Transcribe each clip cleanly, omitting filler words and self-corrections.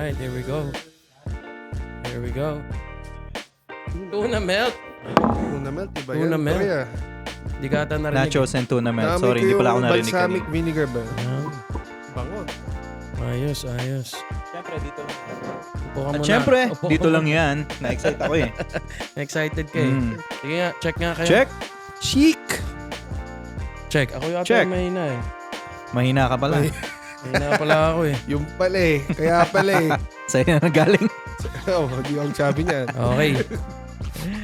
Alright, here we go. Here we go. Tuna melt. Tuna melt, iba yan. Tuna melt. Kuya, Di ka ata narinig. Nachos and tuna melt. naamoy Sorry, ko hindi pala ako yung narinig balsamic kanina. vinegar ba? Ah, Bango. ayos, ayos. Siyempre, dito. Upo ka At muna. siyempre, Upo ka dito muna. lang yan. Na-excite ako eh. Excited ka eh. Mm. Sige nga, check nga kayo. Check. Chic. Check. Ako yata Check. yung mahina eh. Mahina ka pala. Mahina pala ako eh. Yung pala eh. Kaya pala eh. Sa'yo na galing. Oh, hindi ang sabi niyan. Okay.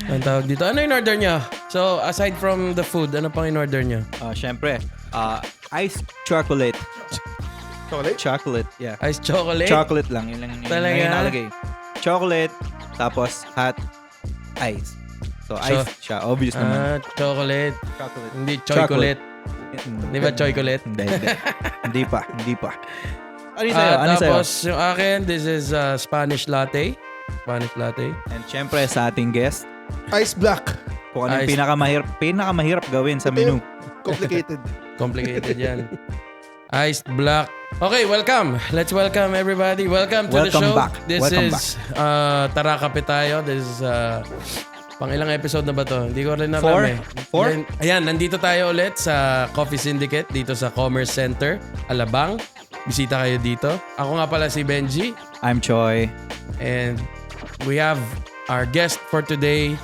Ang tawag dito. Ano in order niya? So, aside from the food, ano pang in order niya? Siyempre, iced chocolate. Chocolate? Chocolate, yeah. Iced chocolate? Chocolate lang. Yun lang yung Talaga? nakalagay. Chocolate, tapos hot ice. So, ice siya. Obvious naman. Chocolate. Chocolate. Hindi chocolate. Di ba chocolate? Hindi. Hindi pa. Ano yung sa'yo? Ano yung sa'yo? Tapos yung akin, this is Spanish latte. Spanish latte. And syempre sa ating guest, Ice black. kung ano yung Ice. pinakamahirap gawin sa menu. Complicated. Complicated yan. Iced black. Okay, welcome. Let's welcome everybody. Welcome to the Welcome show. back. This Welcome is Tara Kape Tayo. This is pang ilang episode na ba to? Hindi ko rin alam Four? eh. Four? Ayan, nandito tayo ulit sa Coffee Syndicate dito sa Commerce Center, Alabang. Bisita kayo dito. Ako nga pala si Benji. I'm Choi. And we have our guest for today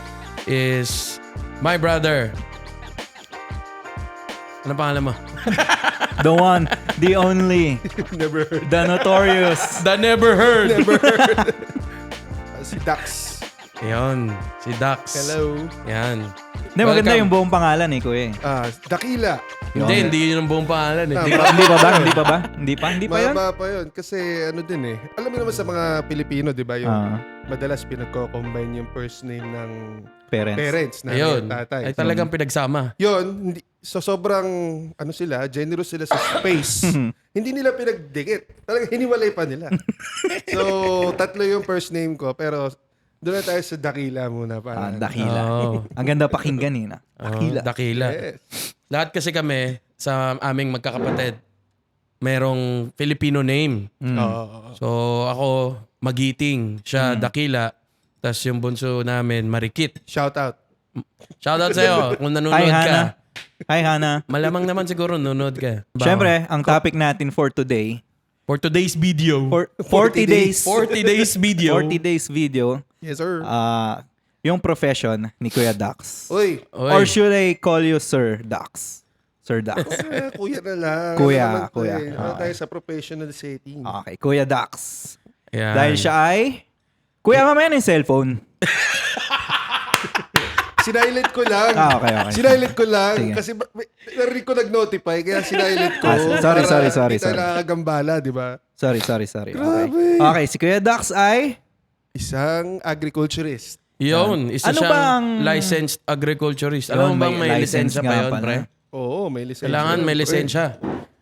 is my brother. Ano pangalan mo? The one, the only, Never heard. the notorious. The Never Heard. Never heard. Si Dax. Ayun, si Dax. Hello. Yan. Hindi, maganda Welcome. yung buong pangalan eh, kuya. Dakila. Hindi yun ang buong pangalan eh. Hindi pa ba? Hindi pa yun? Mababa pa yun. Kasi ano din eh. Alam mo naman sa mga Pilipino, di ba? Yung madalas pinagko-combine yung first name ng parents na Ayun. tatay. Ay talagang pinagsama. Yun, so sobrang ano sila, generous sila sa space. Hindi nila pinagdikit. Talagang hiniwalay pa nila. So, tatlo yung first name ko, pero doon na tayo sa Dakila muna. Dakila. Oo. Ang ganda pakinggan eh. Dakila. Dakila. Yes. Lahat kasi kami sa aming magkakapatid, merong Filipino name. Oo. So ako, Magiting. Siya, Dakila. Tapos yung bunso namin, Marikit. Shout out. Shoutout sa'yo kung nanonood Hi, ka. Hana. Hi, Hana. Malamang naman siguro nanonood ka. Siyempre, ang topic natin for today, For today's video. for 40 days. 40 days video. 40 days video, Yes, sir. yung profession ni Kuya Dax. Uy. Oy. Or should I call you Sir Dax? Sir Dax. Kuya na lang. Kuya, Ano naman to kuya. eh. Ano tayo sa professional setting. Okay, Kuya Dax. Yan. Dahil siya ay... Kuya, mamaya na yung cellphone. Sinilent ko lang. Okay. Sinilent ko lang. Sige. Kasi narinig ko nag-notify, kaya sinilent ko. Sorry. Hindi tayo nakakagambala, di ba? Sorry. Okay. Grabe. Okay, si Kuya Dax ay... Isang agriculturist. Yun, isa Ano siyang bang- licensed agriculturist. Yun, Alam mo bang may may license lisensya nga pa yun, pala. pre? Oo, may lisensya. Kailangan may Pre. lisensya.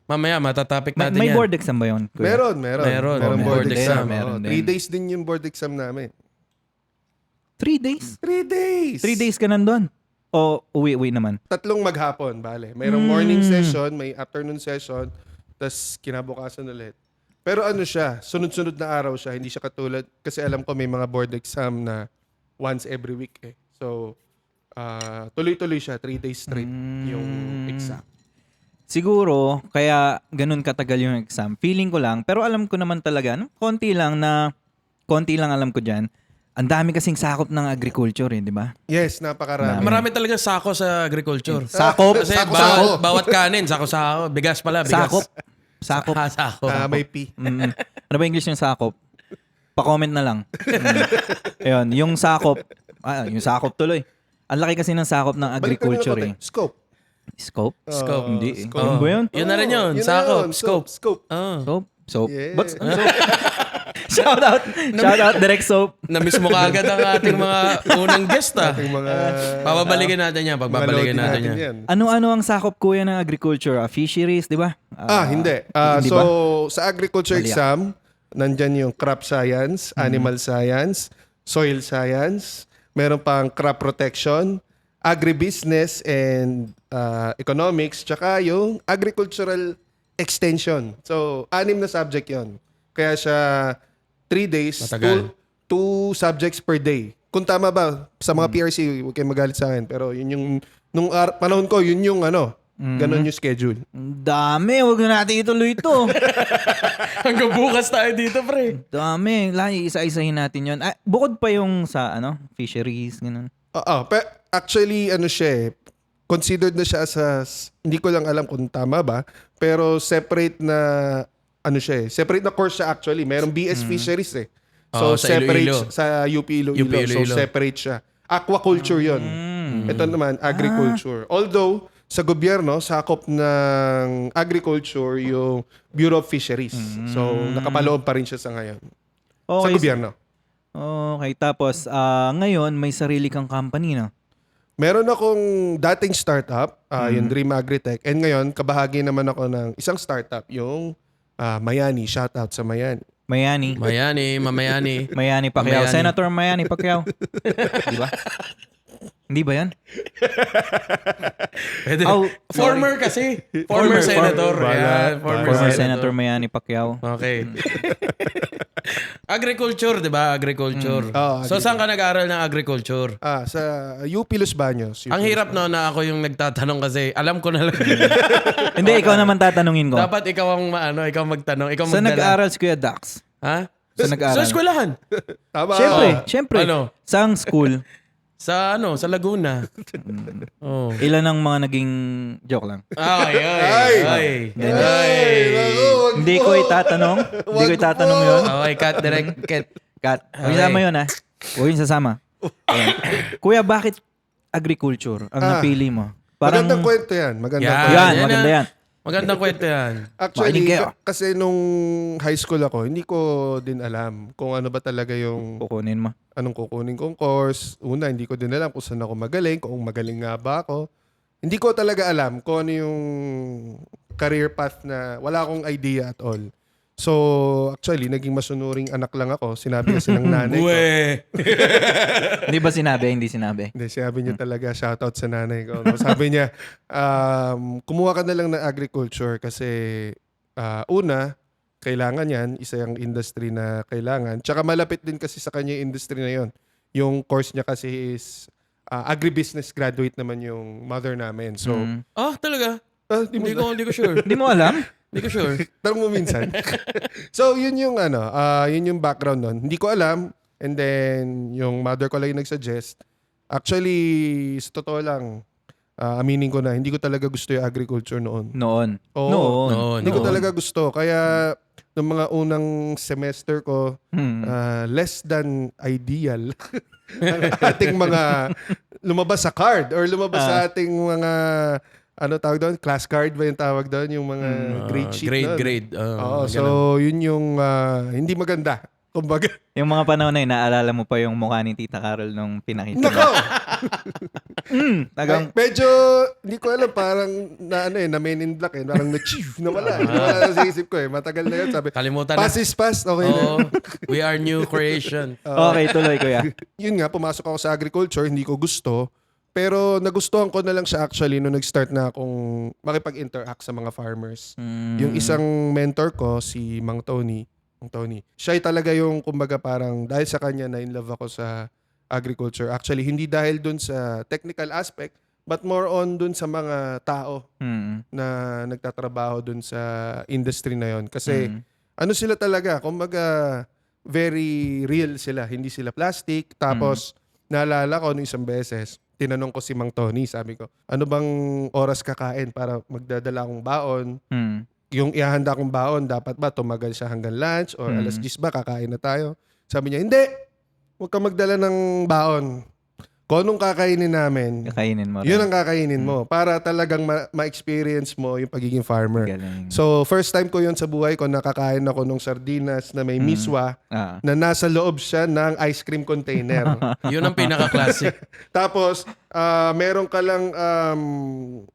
Mamaya, matatapik natin May yan. board exam ba yun? Kuya? Meron. Meron. Meron board Meron exam. din, meron din. 3 days din yung board exam namin. 3 days? 3 days! 3 days ka nandun? O uwi naman? Tatlong maghapon, bale. Mayroong morning session, may afternoon session, tas kinabukasan ulit. Pero ano siya, sunod-sunod na araw siya, hindi siya katulad, kasi alam ko may mga board exam na once every week eh. So, tuloy-tuloy siya, 3 days straight yung exam. Siguro, kaya ganun katagal yung exam. Feeling ko lang, pero alam ko naman talaga, no? konti lang alam ko dyan. Ang dami kasing sakop ng agriculture eh, di ba? Yes, napakarami. Marami talaga sako sa agriculture. Sakop? Kasi Sako-sako. bawat kanin, sako-sako. Bigas pala, bigas. Sakop. Sako. May P. Ano ba English yung sakop? Pa-comment na lang. Ayun, yung sakop. Yung sakop tuloy. Ang laki kasi ng sakop ng agriculture eh. Scope. Scope? Scope. Hindi eh. scope. Ano ba yun? Yun na rin yun. Yun na Sako. yun. Scope. Scope. Oh. Soap? Yeah. But, shout out, direct soap. Na-miss mo kaagad ang ating mga unang guest ah. Ating mga... Babalikin natin yan. Pagbabalikin natin yan. Ano-ano ang sakop kuya ng agriculture? Fisheries, di ba? Hindi. Hindi So, ba? sa agriculture Mali. exam, nandyan yung crop science, animal science, soil science, meron pang crop protection, agribusiness and economics, tsaka yung agricultural extension. So, 6 na subject yon. Kaya siya 3 days, Matagal. two subjects per day. Kung tama ba, sa mga PRC, huwag kayong magalit sa akin. Pero yun yung, panahon ko, yun yung ganun yung schedule. Ang dami, wag na natin ituloy ito. Hanggang bukas tayo dito, pre. Dami, isa-isahin natin yun. Bukod pa yung sa fisheries, ganun. Oo, actually, siya considered na siya as hindi ko lang alam kung tama ba, pero separate na, separate na course siya actually. Merong BS Fisheries eh. So, Sa separate Iloilo. sa UP Iloilo. UP Iloilo. So, separate siya. Aquaculture yon. Ito naman, agriculture. Although, sa gobyerno, sakop ng agriculture yung Bureau of Fisheries. So, nakapaloob pa rin siya sa ngayon. Sa Okay, gobyerno. Okay, tapos ngayon may sarili kang company, no? Meron akong dating startup, yung Dream Agritech. And ngayon, kabahagi naman ako ng isang startup, yung Mayani. Shoutout sa Mayani. Mayani. Mamayani. Mayani Pacquiao. Mayani. Senator Mayani Pacquiao. Di ba? Hindi ba yan? Pwede. Oh, Former kasi. Former senator. Bala. Former Senator Mayani Pacquiao. Okay. Agriculture, di ba? Agriculture. So, saan ka nag-aaral ng agriculture? Sa UP Los Baños. Ang hirap no na ako yung nagtatanong kasi alam ko na lang. Hindi, ikaw naman tatanungin ko. Dapat ikaw ang ikaw magtanong, ikaw Saan magdala. nag-aaral si Kuya Dax? Ha? Saan nag-aaral? Sa eskwelahan. Tama. Siyempre. Ano? Saang school? Sa Laguna. Oh. Ilan ang mga naging joke lang? Ay. Hindi ko itatanong. Hindi ko itatanong yun. Okay, cut direct. Cut. Huwag isama yun, ha? Huwag yung sasama. Ayan. Kuya, bakit agriculture ang napili mo? Magandang kwento yan. Magandang kwento. Yan, maganda yan. Magandang kwento yan. Actually, Makinig kayo. kasi nung high school ako, hindi ko din alam kung ano ba talaga yung Kukunin mo. anong kukunin kong course. Una, hindi ko din alam kung saan ako magaling, kung magaling nga ba ako. Hindi ko talaga alam kung ano yung career path na wala akong idea at all. So, actually, naging masunuring anak lang ako. Sinabi kasi ng nanay ko. Hindi ba sinabi? Hindi sinabi. Hindi, sinabi niya talaga, shoutout sa nanay ko. Sabi niya, kumuha ka na lang ng agriculture kasi una, kailangan yan, isa yung industry na kailangan. Tsaka malapit din kasi sa kanya yung industry na yon. Yung course niya kasi is agribusiness graduate naman yung mother namin. So, Talaga? di mo, Hindi ko sure. Hindi mo alam? Hindi ko sure. tanong mo minsan. So, yun yung yun yung background nun. Hindi ko alam. And then, yung mother ko lang yung nagsuggest. Actually, sa totoo lang, aminin ko na, hindi ko talaga gusto yung agriculture noon. Noon. Oo. Noon. Hindi ko talaga gusto. Kaya, nung mga unang semester ko, less than ideal ang ating mga lumabas sa card or lumabas sa ating mga tawag doon? Class card ba yung tawag doon? Yung mga grade sheet doon. Grade. Oo, so yun yung hindi maganda. Kumbaga. Yung mga panahon na yun, naalala mo pa yung mukha ni Tita Carol nung pinakita mo. Nako! Tagang, Medyo, hindi ko alam, parang na men in black parang na-chief, nawala. Nawala sa isip ko Matagal na yun. Sabi, Kalimutan na. pass is pass, okay na. Oo. We are new creation. okay, tuloy Kuya. Yun nga, pumasok ako sa agriculture, hindi ko gusto. Pero nagustuhan ko na lang siya actually nung nag-start na akong makipag-interact sa mga farmers. Yung isang mentor ko, si Mang Tony, siya ay talaga yung kumbaga parang dahil sa kanya na in love ako sa agriculture. Actually, hindi dahil dun sa technical aspect, but more on dun sa mga tao na nagtatrabaho dun sa industry na yon. Kasi sila talaga, kumbaga very real sila. Hindi sila plastic. Tapos, naalala ko nung isang beses, tinanong ko si Mang Tony, sabi ko, ano bang oras kakain para magdadala akong baon? Yung ihahanda kong baon, dapat ba tumagal siya hanggang lunch or alas 10 ba kakain na tayo? Sabi niya, hindi. Huwag ka magdala ng baon. Kung anong kakainin namin, Kakainin mo. yun ang kakainin mo para talagang ma-experience mo yung pagiging farmer. Galing. So, first time ko yun sa buhay ko, nakakain ako ng sardinas na may miswa na nasa loob siya ng ice cream container. Yun ang pinaka-classic. Tapos, meron ka lang,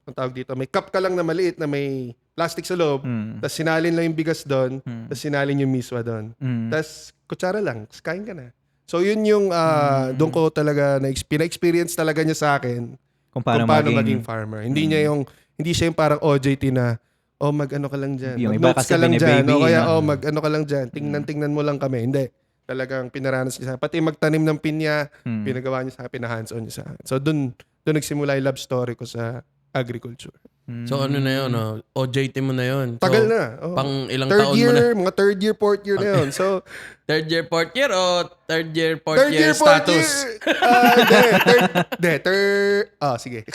ang tawag dito, may cup ka lang na maliit na may plastic sa loob, tapos sinalin lang yung bigas doon, tapos sinalin yung miswa doon. Tapos, kutsara lang, tapos kain ka na. So, yun yung doon ko talaga na-experience talaga niya sa akin Kung kung paano paano maging farmer. Hindi siya yung parang OJT na mag-ano ka lang dyan. Yung iba Mag-notes kasi ka lang dyan. bine-baby, O kaya, no? mag-ano ka lang dyan. Tingnan mo lang kami. Hindi. Talagang pinaranas niya sa akin. Pati magtanim ng pinya, pinagawa niya sa akin, pina-hands-on niya sa akin. So, dun nagsimula yung love story ko sa agriculture. So ano na yun, no? OJT mo na yun. So, Tagal na. Oh. Pang ilang Third taon mo year, na? mga third year, fourth year na yun. So, Third year, fourth year o third year, fourth third year year, fourth status? year. Sige.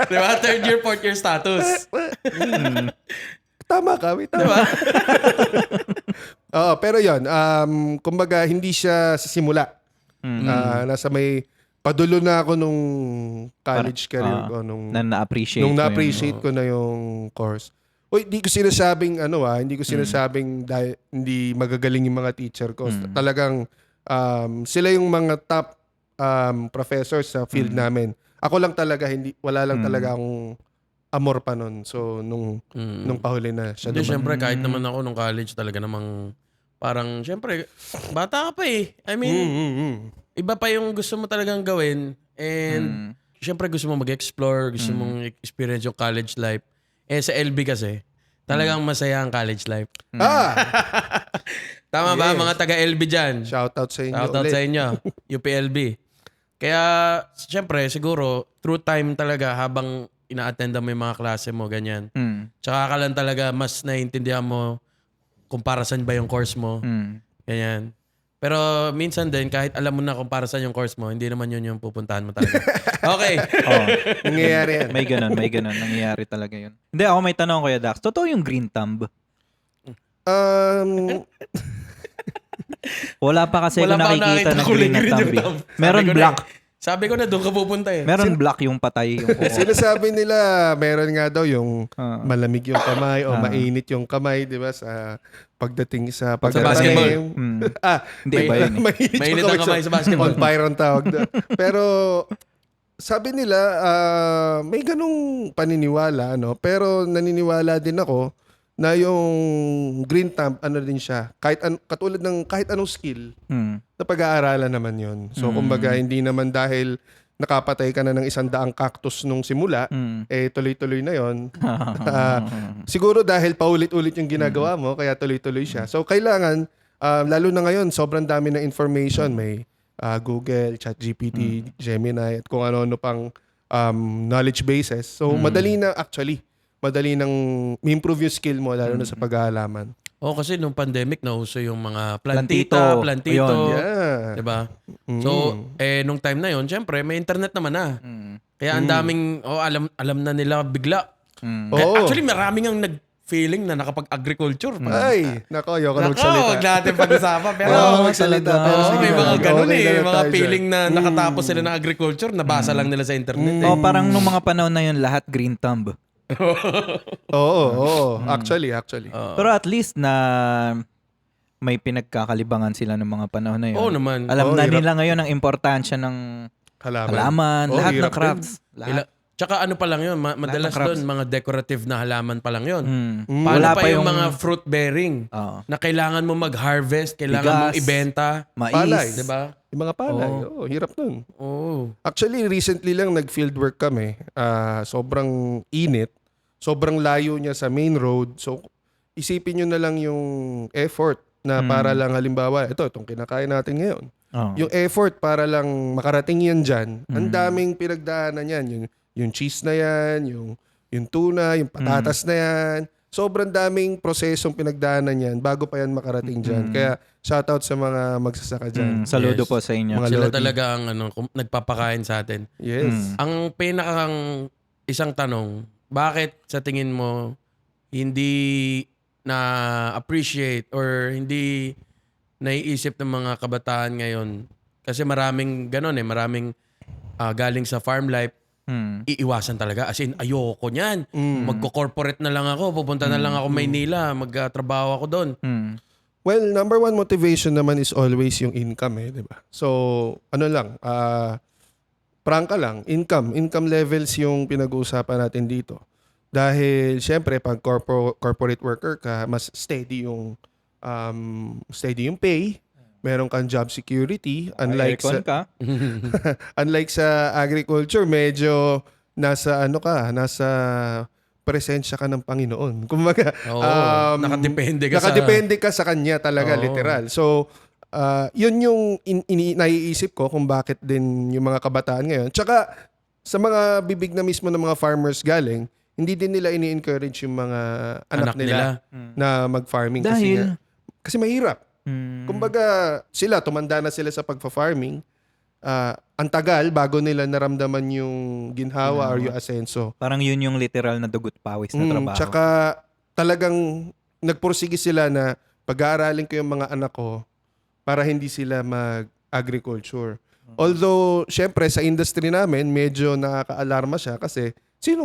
Di ba? Third year, fourth year status. Tama ka, tama. Diba? Oo, pero yun, kumbaga, hindi siya sa simula. Nasa may, padulo na ako nung college career ko. Nung Na-appreciate nung mo yun. na-appreciate ko na yung course. Uy, hindi ko sinasabing hindi ko sinasabing dahil hindi magagaling yung mga teacher ko. Talagang sila yung mga top professors sa field namin. Ako lang talaga wala lang talaga akong amor pa nun. So nung pahuli na siya Hindi, naman. syempre, kahit naman ako nung college talaga namang parang, syempre, bata ka pa eh. I mean, iba pa yung gusto mo talagang gawin. And, syempre, gusto mo mag-explore, gusto mong experience yung college life. Eh, sa LB kasi, talagang masaya ang college life. Tama ba, Yes. mga taga-LB dyan? Shoutout sa inyo Shoutout ulit. sa inyo, UPLB. Kaya, syempre, siguro, through time talaga habang ina-attenda mo yung mga klase mo, ganyan. Tsaka ka lang talaga mas naiintindihan mo kung para saan ba yung course mo. Ganyan. Pero minsan din, kahit alam mo na kung para saan yung course mo, hindi naman yun yung pupuntahan mo talaga. Okay. Nangyayari yan. May ganun. Nangyayari talaga yun. Hindi, ako may tanong, Kuya Dax. Totoo yung green thumb? Wala pa kasi Wala ko pa ako nakikita nakita na kulay green na green yung thumb. thumb. Meron Sabi ko na black. Sabi ko na doon ka pupunta eh. Meron black yung patay. Yung kuko. Sinasabi nila, meron nga daw yung malamig yung kamay o mainit yung kamay, di ba, sa pagdating sa basketball. Hindi ba yun eh? Mainit ang kamay sa basketball. On fire ang tawag doon. Pero sabi nila, may ganung paniniwala, no? Pero naniniwala din ako na yung green thumb, din siya. Katulad ng kahit anong skill, na pag-aaralan naman yon. So, kumbaga, hindi naman dahil nakapatay ka na ng 100 cactus nung simula, tuloy-tuloy na yon. Siguro dahil paulit-ulit yung ginagawa mo, kaya tuloy-tuloy siya. So, kailangan, lalo na ngayon, sobrang dami ng information. May Google, ChatGPT, Gemini, at kung ano-ano pang knowledge bases. So, madali nang improve yung skill mo, lalo na sa pag-aalaman. Kasi nung pandemic, nauso yung mga plantito. Yun. Yeah. Diba? So, nung time na yon, syempre, may internet naman na. Kaya ang daming, alam na nila bigla. Oo. Actually, maraming ang nag-feeling na nakapag-agriculture. Ay, nako, ayoko na magsalita. Huwag natin pag-usapan. Pero, magsalita. talaga. Pero sige may na, mga ganun okay na May lang mga tayo feeling dyan. na nakatapos sila ng agriculture, nabasa lang nila sa internet. Parang nung mga panahon na yun, lahat green thumb. Oo. Actually. Pero at least na may pinagkakalibangan sila ng mga panahon na yun. Oo naman. Alam na hirap. nila ngayon ang importansya ng halaman, lahat ng hirap crafts. Lahat. Tsaka ano pa lang yun, madalas ng crops. doon, mga decorative na halaman pa lang yun. Wala Paano pa pa yung yung- mga fruit bearing Oo. na kailangan mo mag-harvest, kailangan mong Bigas. ibenta. Mais. Palay. Diba? Yung mga palay. Hirap nun. Oo. Actually, recently lang nag-field work kami. Sobrang init. Sobrang layo niya sa main road. So, isipin nyo na lang yung effort na para lang halimbawa, itong kinakain natin ngayon. Oo. Yung effort para lang makarating yan dyan, ang daming pinagdaanan yan. Yung cheese na yan, yung tuna, yung patatas na yan. Sobrang daming prosesong pinagdaanan yan bago pa yan makarating dyan. Kaya shoutout sa mga magsasaka dyan. Saludo Yes. po sa inyo. Mga Sila lodi. talaga ang nagpapakain sa atin. Yes. Ang pinakang isang tanong, bakit sa tingin mo hindi na-appreciate or hindi naiisip ng mga kabataan ngayon? Kasi maraming ganon maraming galing sa farm life, iiwasan talaga. As in, ayoko niyan. Magko-corporate na lang ako, pupunta na lang ako Maynila, magtrabaho ako doon. Well, number one motivation naman is always yung income di ba? So, ano lang, prangka lang, income levels yung pinag-uusapan natin dito. Dahil, syempre, pag corporate worker ka, mas steady yung pay, meron kang job security, unlike Aircon ka. unlike sa agriculture, medyo nasa presensya ka ng Panginoon. Kumbaga, Oo, nakadepende ka nakadepende ka sa Kanya talaga, Oo. literal. So, yun yung naiisip ko kung bakit din yung mga kabataan ngayon. Tsaka, sa mga bibig na mismo ng mga farmers galing, hindi din nila ini-encourage yung mga anak nila na mag-farming. Dahil? Kasi mahirap. Mm. Kumbaga, sila, tumanda na sila sa pagfa-farming. Ang tagal bago nila naramdaman yung ginhawa or yung asenso. Parang yun yung literal na dugot pawis na trabaho. Tsaka talagang nagpursige sila na pag-aaralin ko yung mga anak ko para hindi sila mag-agriculture. Although, syempre, sa industry namin, medyo nakaka-alarma siya kasi sino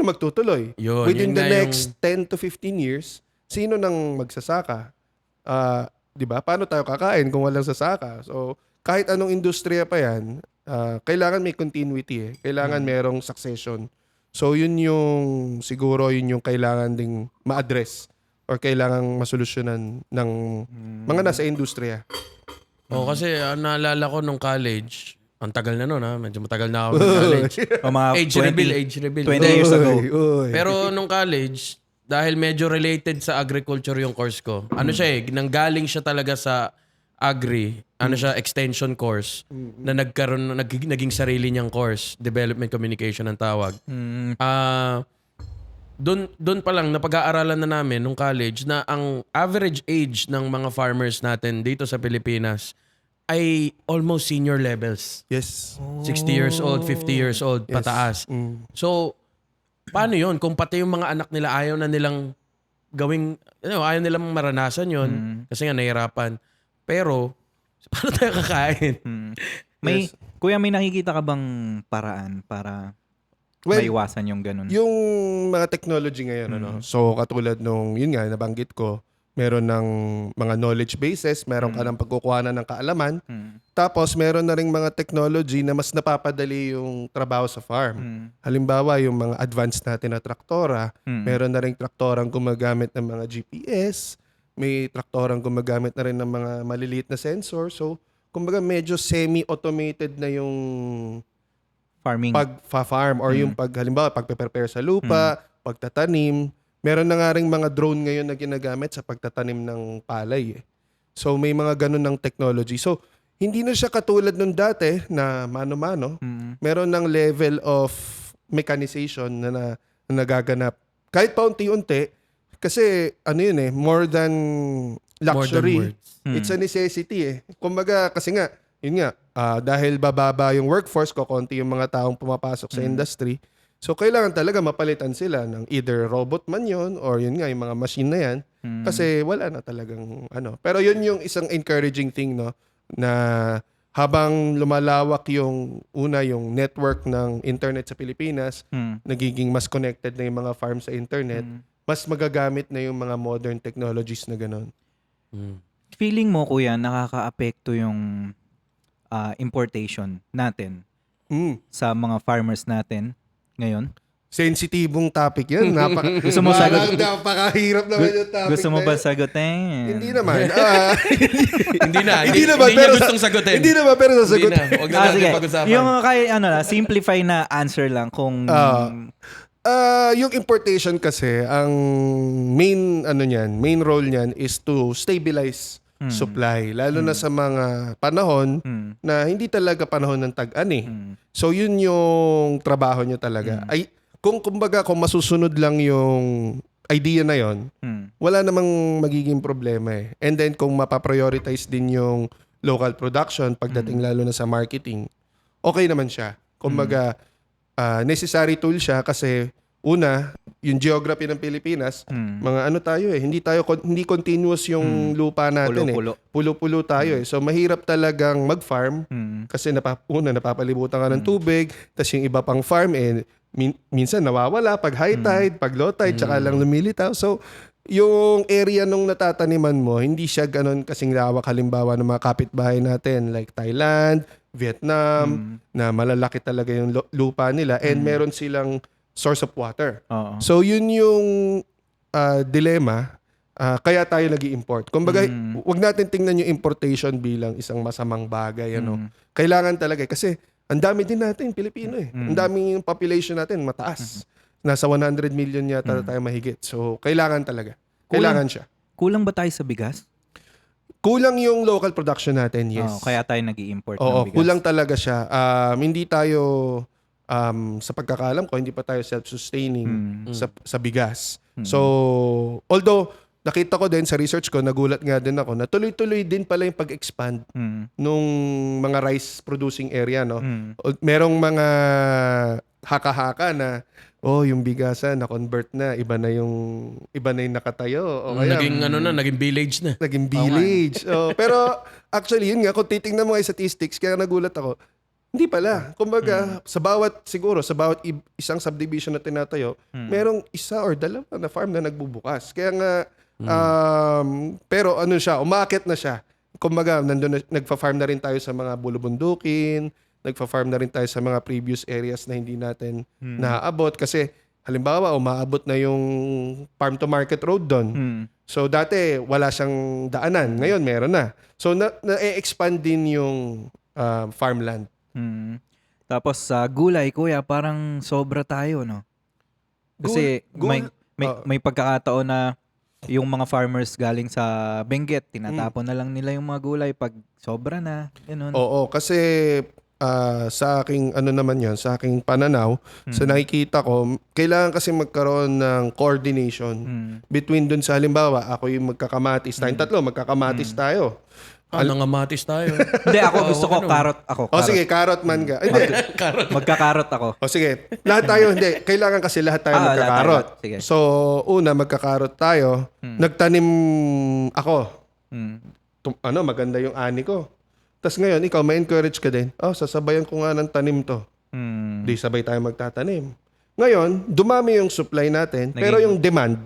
magtutuloy? Yun, Within yun the nga next 10 to 15 years, sino nang magsasaka? 'Di ba? Paano tayo kakain kung walang sasaka? So, kahit anong industriya pa 'yan, kailangan may continuity eh. Kailangan merong succession. So, yun yung kailangan ding ma-address or kailangang masolusyonan ng mga nasa industriya. Kasi naalala ko nung college, ang tagal na nun medyo matagal na ako nung college. O mga age reveal. 20 years ago. Uy. Pero nung college, dahil medyo related sa agriculture yung course ko, ano siya nanggaling siya talaga sa agri, extension course, na naging sarili niyang course, development communication ang tawag. Doon pa lang napag-aaralan na namin nung college na ang average age ng mga farmers natin dito sa Pilipinas ay almost senior levels. Yes. 60 years old, 50 years old, pataas. So, paano yun? Kung pati yung mga anak nila ayaw na nilang gawing, ayaw nilang maranasan yun kasi nga nahirapan. Pero, paano tayo kakain? Kuya, may nakikita ka bang paraan para maiwasan yung ganun? Yung mga technology ngayon, so katulad nung, yun nga, nabanggit ko, meron ng mga knowledge bases, meron ka ng pagkukuhanan ng kaalaman, tapos meron na ring mga technology na mas napapadali yung trabaho sa farm. Halimbawa, yung mga advanced natin na traktora, meron na ring traktorang gumagamit ng mga GPS, may traktorang gumagamit na rin ng mga maliliit na sensor. So, kumbaga medyo semi-automated na yung Farming. pag-farm or yung halimbawa, pagpe-prepare sa lupa, pagtatanim. Meron na nga rin mga drone ngayon na ginagamit sa pagtatanim ng palay. So, may mga ganun ng technology. So, hindi na siya katulad nung dati na mano-mano. Meron ng level of mechanization na nagaganap. Kahit pa unti-unti, kasi more than luxury. It's a necessity Kumbaga, kasi nga, yun nga, dahil bababa yung workforce ko, konti yung mga taong pumapasok sa industry. So, kailangan talaga mapalitan sila ng either robot man yun or yun nga, yung mga machine na yan. Kasi wala na talagang Pero yun yung isang encouraging thing, no? Na habang lumalawak yung network ng internet sa Pilipinas, nagiging mas connected na yung mga farm sa internet, mas magagamit na yung mga modern technologies na gano'n. Feeling mo, kuya, nakaka-apekto yung importation natin sa mga farmers natin ngayon? Sensitibong topic yan. Gusto mo sagot? Napakahirap naman yung topic. Gusto mo na ba yan. sagutin? Hindi naman. Hindi na. Hindi naman, Hindi pero niya gustong sagutin. Hindi naman, pero sasagot. Hindi na. Huwag na natin Sige. pag-usapan. Yung simplify na answer lang kung... Yung importation kasi, ang main role niyan is to stabilize supply. Lalo na sa mga panahon na hindi talaga panahon ng tag-ani. So, yun yung trabaho niya talaga. Ay, kung masusunod lang yung idea na yon, wala namang magiging problema And then, kung mapaprioritize din yung local production pagdating lalo na sa marketing, okay naman siya. Kumbaga, necessary tool siya kasi una, yung geography ng Pilipinas, mga tayo hindi continuous yung lupa natin Pulo-pulo. Pulo-pulo tayo So mahirap talagang mag-farm kasi napapalibutan ka ng tubig, tas yung iba pang farm minsan nawawala pag high tide, pag low tide, tsaka lang lumilitaw. So yung area nung natataniman mo, hindi siya ganon kasing lawak halimbawa ng mga kapitbahay natin like Thailand, Vietnam, na malalaki talaga yung lupa nila and meron silang source of water. So yun yung dilemma kaya tayo nag-i-import. Kumbaga, wag natin tingnan yung importation bilang isang masamang bagay Kailangan talaga kasi ang dami din natin Pilipino Ang daming population natin mataas. Nasa 100 million yata tayo mahigit. So, kailangan talaga. Kailangan siya. Kulang ba tayo sa bigas? Kulang yung local production natin, yes. Oo, kaya tayo nag-i-import ng Oo, bigas. kulang talaga siya. Hindi tayo, sa pagkakaalam ko, hindi pa tayo self-sustaining sa bigas. So, although, nakita ko din sa research ko, nagulat nga din ako, na tuloy-tuloy din pala yung pag-expand nung mga rice producing area, no? Merong mga haka-haka na, yung bigasan na-convert na, iba na yung nakatayo. O kaya, Naging village na. naging village. Pero actually, yun nga, kung titingnan mo nga yung statistics, kaya nagulat ako, hindi pala. Kumbaga, sa bawat isang subdivision na tinatayo, merong isa or dalawa na farm na nagbubukas. Kaya nga, pero ano siya, umaakit na siya. Kumbaga, nandun nagfa-farm na rin tayo sa mga bulubundukin, nagfa-farm na rin tayo sa mga previous areas na hindi natin naaabot. Kasi, halimbawa, umaabot na yung farm-to-market road doon. So, dati, wala siyang daanan. Ngayon, meron na. So, na-expand din yung farmland. Tapos sa gulay, kuya, parang sobra tayo, no? Kasi may pagkakataon na yung mga farmers galing sa Benguet, tinatapon na lang nila yung mga gulay pag sobra na. Ganun. Oo, kasi sa aking sa aking pananaw, sa nakikita ko, kailangan kasi magkaroon ng coordination between dun sa halimbawa, ako yung magkakamatis, tayong tatlo, magkakamatis tayo. Nangamatis tayo. Hindi, ako gusto ko carrot ako. O sige, carrot man ka. Hindi. Magka-carrot ako. O sige, lahat tayo, hindi. Kailangan kasi lahat tayo magkakarot. lahat tayo. Sige. So, una, magkakarot tayo. Nagtanim ako. Maganda yung ani ko. Tapos ngayon, ikaw, ma-encourage ka din. Sasabayan ko nga ng tanim to. Di sabay tayo magtatanim. Ngayon, dumami yung supply natin, pero yung demand,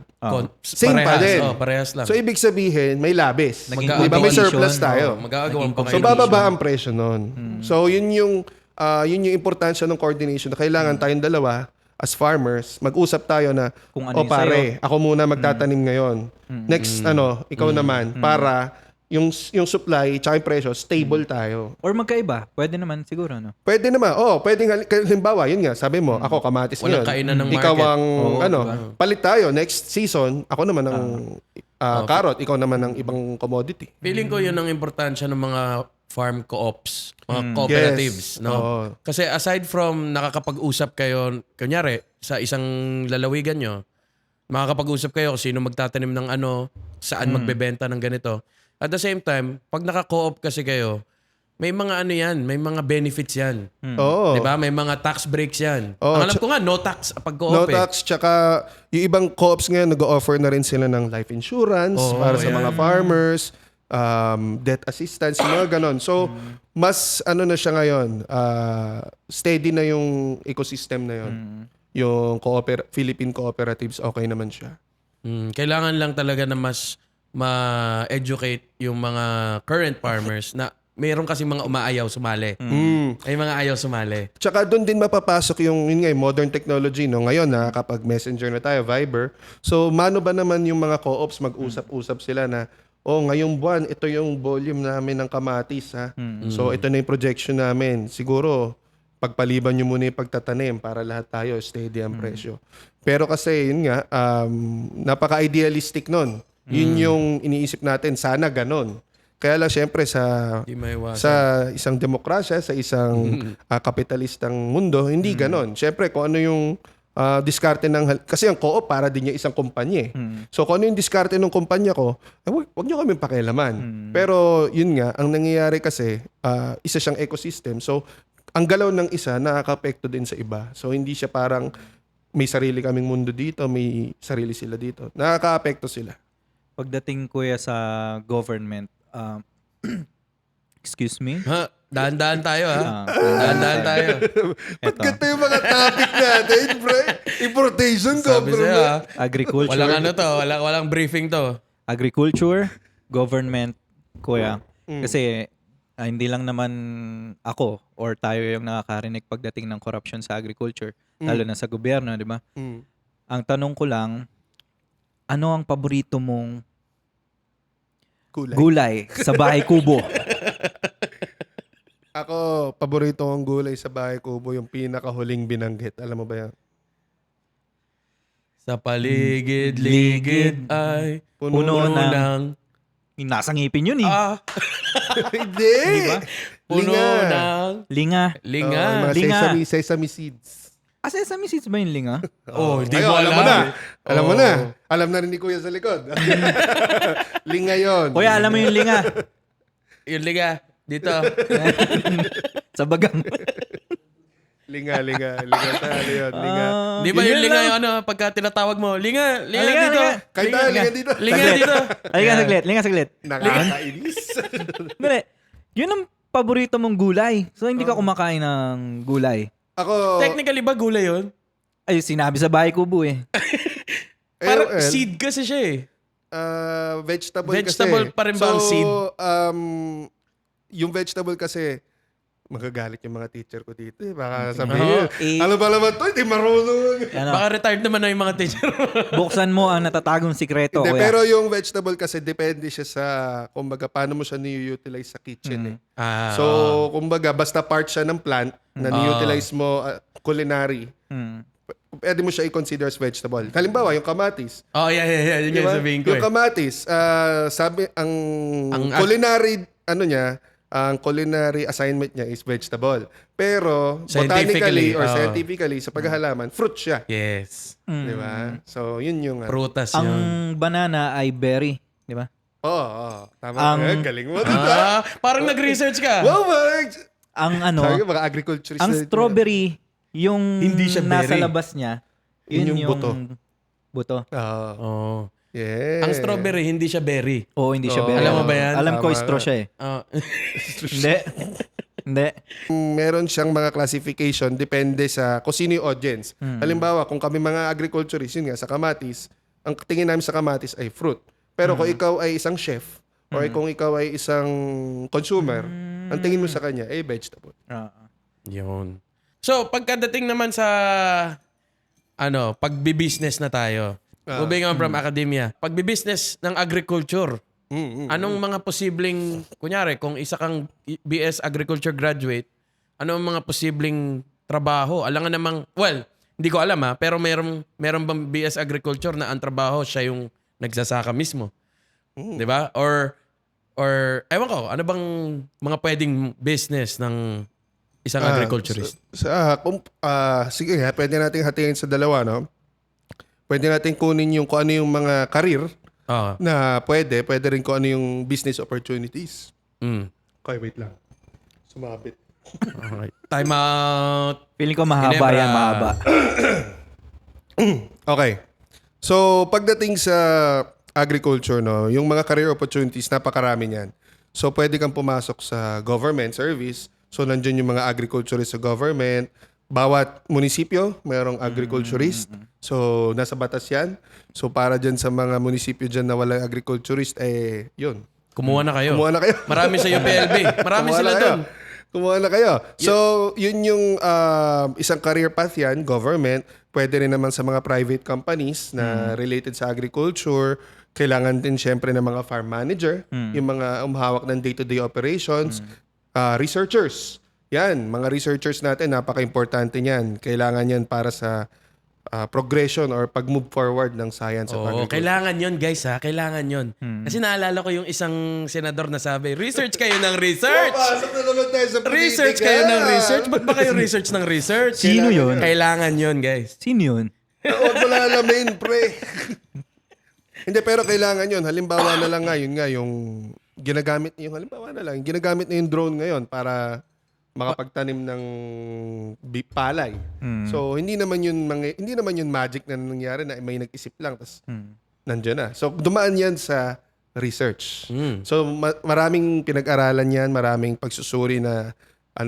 same pa din. Parehas lang. So, ibig sabihin, may labis. Naging Diba? May competition. surplus tayo. Magagawang pa So, bababa ang presyo nun. So, yun yung importansya ng coordination na kailangan tayong dalawa as farmers, mag-usap tayo na, Kung ano yung pare, ako muna magtatanim ngayon. Next, ikaw naman, para yung supply tsaka yung presyo, stable tayo. Or magkaiba. Pwede naman siguro, no? Pwede naman. Pwede nga, halimbawa, yun nga, sabi mo, ako kamatis Walang ngayon. kainan ng Ikaw market. ang, palit tayo. Next season, ako naman ang carrot, ikaw naman ang ibang commodity. Feeling ko yun ang importansya ng mga farm co-ops, mga cooperatives. Yes. No? Oo. Kasi aside from nakakapag-usap kayo, kunyari, sa isang lalawigan nyo, makakapag-usap kayo kung sino magtatanim ng saan magbebenta ng ganito. At the same time, pag naka-co-op kasi kayo, may mga may mga benefits yan. Oo. Diba? May mga tax breaks yan. Oo, Ang alam ko nga, no tax pag co-op No tax, tsaka yung ibang co-ops ngayon, nag-offer na rin sila ng life insurance para sa mga farmers, debt assistance, mga ganon. So, mas na siya ngayon, steady na yung ecosystem na yun. Yung Philippine cooperatives, okay naman siya. Kailangan lang talaga na mas ma-educate yung mga current farmers na mayroon kasi mga umaayaw sumali. Ay mga ayaw sumali. Tsaka doon din mapapasok yung modern technology. No? Ngayon kapag messenger na tayo, Viber. So, mano ba naman yung mga co-ops mag-usap-usap sila na, ngayong buwan, ito yung volume namin ng kamatis. Ha? So, ito na yung projection namin. Siguro, pagpaliban nyo muna yung pagtatanim para lahat tayo steady ang presyo. Pero kasi, yun nga, napaka-idealistic nun. Yun yung iniisip natin. Sana ganon. Kaya lang, syempre, sa isang demokrasya, sa isang kapitalistang mundo, hindi ganon. Syempre, kung ano yung diskarte kasi ang co-op para din yung isang kumpanya. So, kung ano yung diskarte ng kumpanya ko, wag nyo kaming pakialaman. Pero, yun nga, ang nangyayari kasi, isa siyang ecosystem. So, ang galaw ng isa, nakaka-apekto din sa iba. So, hindi siya parang may sarili kaming mundo dito, may sarili sila dito. Nakaka-apekto sila. Pagdating, kuya, sa government, excuse me? Dahan-dahan tayo, ha? Dahan-dahan tayo. Ba't ganito yung mga topic natin, bro? Importation, Sabi sa'yo, government. ha? Agriculture. Walang briefing to. Agriculture, government, kuya. Kasi hindi lang naman ako or tayo yung nakakarinig pagdating ng corruption sa agriculture, lalo na sa gobyerno, di ba? Ang tanong ko lang, ano ang paborito mong gulay sa Bahay Kubo? Ako, paborito kong gulay sa Bahay Kubo, yung pinakahuling binanggit. Alam mo ba yan? Sa paligid-ligid ay Puno puno ng- ng... Nasa ngipin yun eh. Hindi. Puno Linga. ng... Linga. Linga. Oh, yung mga Linga. sesame seeds. Sesame seeds ba yung linga? Hindi Ayo, mo alam alam. mo na. Alam mo Oo. na. Alam na rin ni Kuya sa likod. Linga yon. Kuya, alam mo yung linga? Yung liga. Dito. Sa bagang. Linga tayo yun. Linga. Di ba Yun yung linga lang. yung ano, pagka tinatawag mo, linga, linga Linga, dito. linga. Kahit tayo, linga dito. Linga dito. Linga saglit. Nakakainis. Dali. Yun ang paborito mong gulay. So, hindi ka kumakain ng gulay. Ako, Technically ba gulay yun? Ay, sinabi sa bahay kubo eh. Parang well, seed kasi siya eh. vegetable kasi. Vegetable pa rin ba ang seed? Yung vegetable kasi, magagalit yung mga teacher ko dito eh. Baka Oo. sabihin, ano ba naman to? Hindi marunong. Ano, Baka retired naman na yung mga teacher. buksan mo ang natatagong sikreto. Hindi, kuya. pero yung vegetable kasi depende siya sa, kumbaga, paano mo siya ni-utilize sa kitchen eh. So, kumbaga, basta part siya ng plant na ni-utilize mo culinary, pwede mo siya i-consider as vegetable. Halimbawa, yung kamatis. yeah. Yun yung Diba? sabihin ko Yung eh. kamatis, sabi, ang culinary, ang culinary assignment niya is vegetable. Pero, Scientifically, botanically or scientifically, sa paghahalaman, fruit siya. Yes. Di ba? So, yun yung... Prutas Ang yun. banana ay berry. Di ba? Oo. Tama. Galing mo. Parang nag-research ka. Wow, Mark! Ang ano, Sabi ko, mga agriculturist. ang strawberry, yung Hindi siya nasa berry. labas niya, Yun yun yung buto. Buto. Oh. Yeah. Ang strawberry, hindi siya berry. Oo, hindi siya Oo. berry. Alam mo ba yan? Alam ko, Tama. straw siya eh. Hindi. Hindi. Meron siyang mga classification depende sa kung sino yung audience. Halimbawa, kung kami mga agriculturist, yun nga, sa kamatis, ang tingin namin sa kamatis ay fruit. Pero kung ikaw ay isang chef, or kung ikaw ay isang consumer, ang tingin mo sa kanya ay vegetable. Yun. So, pagkadating naman sa pagbi-business na tayo. Moving on from academia. Pagbi-business ng agriculture. Anong mga posibleng, kunyari, kung isa kang BS Agriculture graduate, ano ang mga posibleng trabaho? Alangan namang, well, hindi ko alam pero meron bang BS Agriculture na ang trabaho siya yung nagsasaka mismo? 'Di ba? Or ewan ko, ano bang mga pwedeng business ng isang agriculturist? Sige, pwede natin hatiin sa dalawa, no? Pwede natin kunin yung kung ano yung mga career na pwede rin kung ano yung business opportunities. Okay, wait lang. Sumabit. Okay. Time out. Feeling ko mahaba Ginebra. yan, mahaba. Okay. So, pagdating sa agriculture, no, yung mga career opportunities, napakarami niyan. So, pwede kang pumasok sa government service. So, nandyan yung mga agriculturist sa government. Bawat munisipyo, mayroong agriculturist. So, nasa batas yan. So, para dyan sa mga munisipyo dyan na walang agriculturist, yun. Kumuha na kayo. Kumuha na kayo. Marami sa UPLB. Marami Kumuha sila na kayo. doon. Kumuha na kayo. So, yun yung isang career path yan, government. Pwede rin naman sa mga private companies na related sa agriculture. Kailangan din syempre ng mga farm manager, yung mga umhawak ng day-to-day operations, researchers. Yan, mga researchers natin, napaka-importante niyan. Kailangan yan para sa progression or pag-move forward ng science at Oo, agriculture. kailangan yun guys kailangan yun. Kasi naalala ko yung isang senador na sabi, research kayo ng research! Pasok na naman tayo sa politika. Research kayo ng research? Ba't ba kayo research ng research? Sino yun? Kailangan yun guys. Sino yun? Huwag mo na alamin, pre. Hindi, pero kailangan yun. Halimbawa na lang yung ginagamit yung ginagamit na yung drone ngayon para makapagtanim ng palay. So hindi naman yun magic na nangyari na may nag-isip lang tapos nandiyan na. So dumaan yan sa research. So maraming pinag-aralan yan, maraming pagsusuri na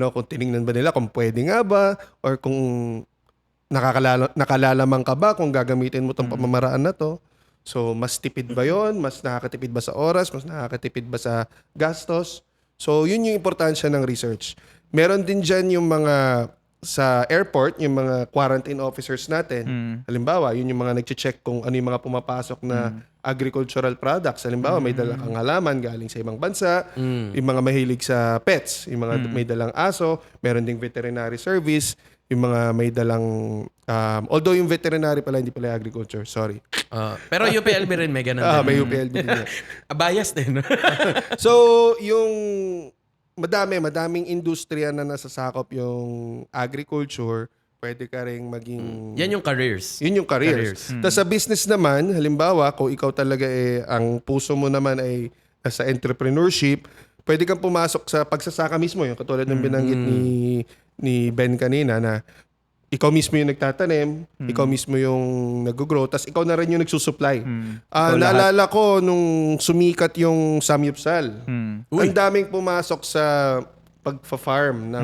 kung tiningnan ba nila kung pwede nga ba or kung nakalalamang ka ba kung gagamitin mo tong pamamaraan na to. So mas tipid ba yon? Mas nakakatipid ba sa oras? Mas nakakatipid ba sa gastos? So yun yung importansya ng research. Meron din dyan yung mga sa airport, yung mga quarantine officers natin, halimbawa, yun yung mga nagche-check kung ano yung mga pumapasok na agricultural products. Halimbawa, may dala kang halaman galing sa ibang bansa, yung mga mahilig sa pets, yung mga may dalang aso, meron ding veterinary service, yung mga may dalang, although yung veterinary pala, hindi pala agriculture, sorry. Pero UPLB rin may ganun din. May UPLB din yan. Bias din. So, yung madaming industriya na nasasakop yung agriculture, pwede ka rin maging... Yan yung careers. Yun yung careers. Tapos sa business naman, halimbawa, kung ikaw talaga ang puso mo naman ay sa entrepreneurship, pwede kang pumasok sa pagsasaka mismo. Yung katulad ng binanggit ni Ben kanina na ikaw mismo yung nagtatanim, ikaw mismo yung nag-grow, tapos ikaw na rin yung nagsusupply. Naalala ko nung sumikat yung samyupsal. Ang daming pumasok sa pagfa-farm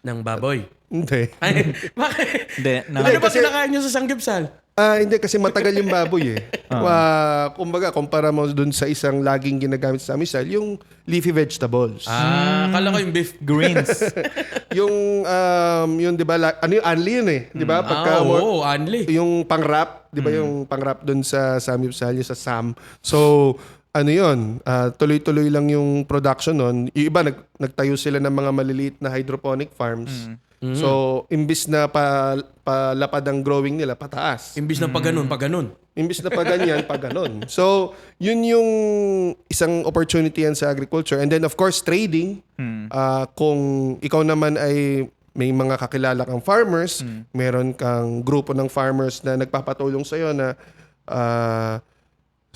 Ng baboy. Hindi. Ay, bakit? Hindi, Ano ba kinakain nyo sa sanggipsal? Hindi kasi matagal yung baboy eh. Kumbaga, kumpara mo dun sa isang laging ginagamit sa samyupsal, yung leafy vegetables. Akala ko yung beef. greens. Yung 'di ba, ano yung anli yun eh, 'di ba? Oo, Anli. Yung pang-wrap, 'di ba yung pang-wrap doon sa samyupsal, yung sa Sam. So, ano yun, tuloy-tuloy lang yung production nun. Yung iba, nagtayo sila ng mga maliliit na hydroponic farms. So, imbis na palapad ang growing nila, pataas. Imbis na pag ganun. Imbis na pa ganyan, pa ganon. So, yun yung isang opportunity yan sa agriculture. And then, of course, trading. Kung ikaw naman ay may mga kakilala kang farmers, meron kang grupo ng farmers na nagpapatulong sa'yo na,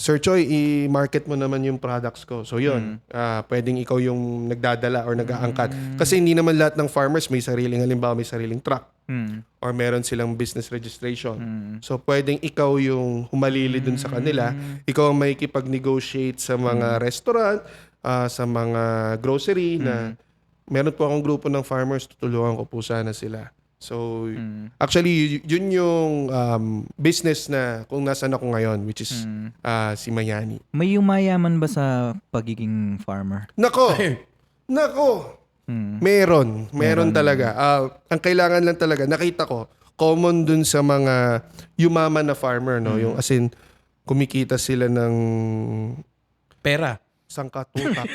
Sir Choi, i-market mo naman yung products ko. So, yun. Pwedeng ikaw yung nagdadala or nag-aangkat. Kasi hindi naman lahat ng farmers may sariling, halimbawa, may sariling truck. Or meron silang business registration. So, pwedeng ikaw yung humalili dun sa kanila. Ikaw ang makikipag-negotiate sa mga restaurant, sa mga grocery na meron po akong grupo ng farmers, tutulungan ko po sana sila. So, actually, yun yung business na kung nasan ako ngayon, which is si Mayani. May yumayaman ba sa pagiging farmer? Nako! Meron talaga. Ang kailangan lang talaga, nakita ko, common dun sa mga yumaman na farmer, no? Yung as in, kumikita sila ng Pera. sangkatutak.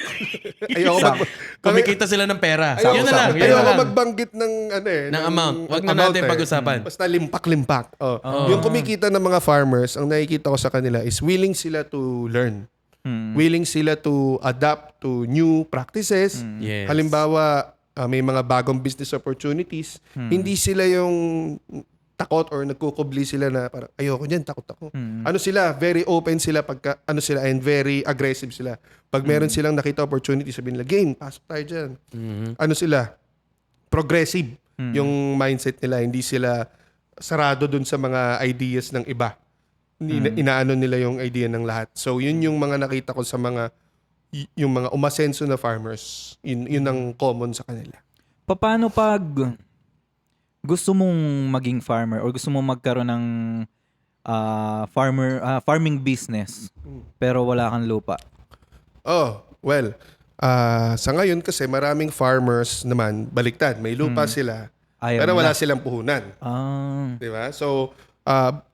Kumikita sila ng pera. Ayoko, Yun na lang. ayoko magbanggit ng ng amount. Wag na natin pag-usapan. Basta limpak-limpak. Yung kumikita ng mga farmers, ang nakikita ko sa kanila is willing sila to learn. Willing sila to adapt to new practices. Yes. Halimbawa, may mga bagong business opportunities. Hindi sila yung takot or nagkukubli sila na parang ayoko niyan, takot ako. Ano sila, very open sila pagka ano sila and very aggressive sila. Pag meron silang nakita opportunity, sabihin nila, game, pasok tayo dyan. Ano sila, progressive yung mindset nila. Hindi sila sarado dun sa mga ideas ng iba. Hindi inaano nila yung idea ng lahat. So yun yung mga nakita ko sa mga yung mga umasenso na farmers. Yun ang common sa kanila. Paano pag gusto mong maging farmer or gusto mong magkaroon ng farming business pero wala kang lupa? Sa ngayon kasi maraming farmers naman, baliktad, may lupa sila, Ayaw pero wala nila. silang puhunan. Ah. Di ba? So,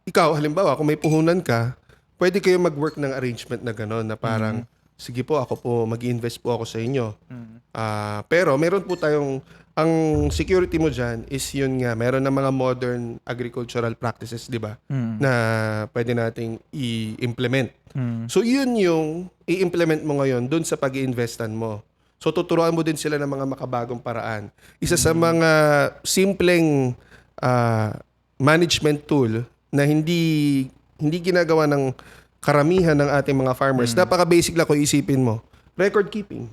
ikaw, halimbawa, kung may puhunan ka, pwede kayo mag-work ng arrangement na gano'n na parang, sige po, ako po, mag-invest po ako sa inyo. Pero meron po tayong, ang security mo dyan is yun nga, meron na mga modern agricultural practices, di ba? Na pwede nating i-implement. So, yun yung i-implement mo ngayon dun sa pag-i-investan mo. So, tuturuan mo din sila ng mga makabagong paraan. Isa sa mga simpleng management tool na hindi ginagawa ng karamihan ng ating mga farmers. Napaka-basic lang kung isipin mo. Record keeping.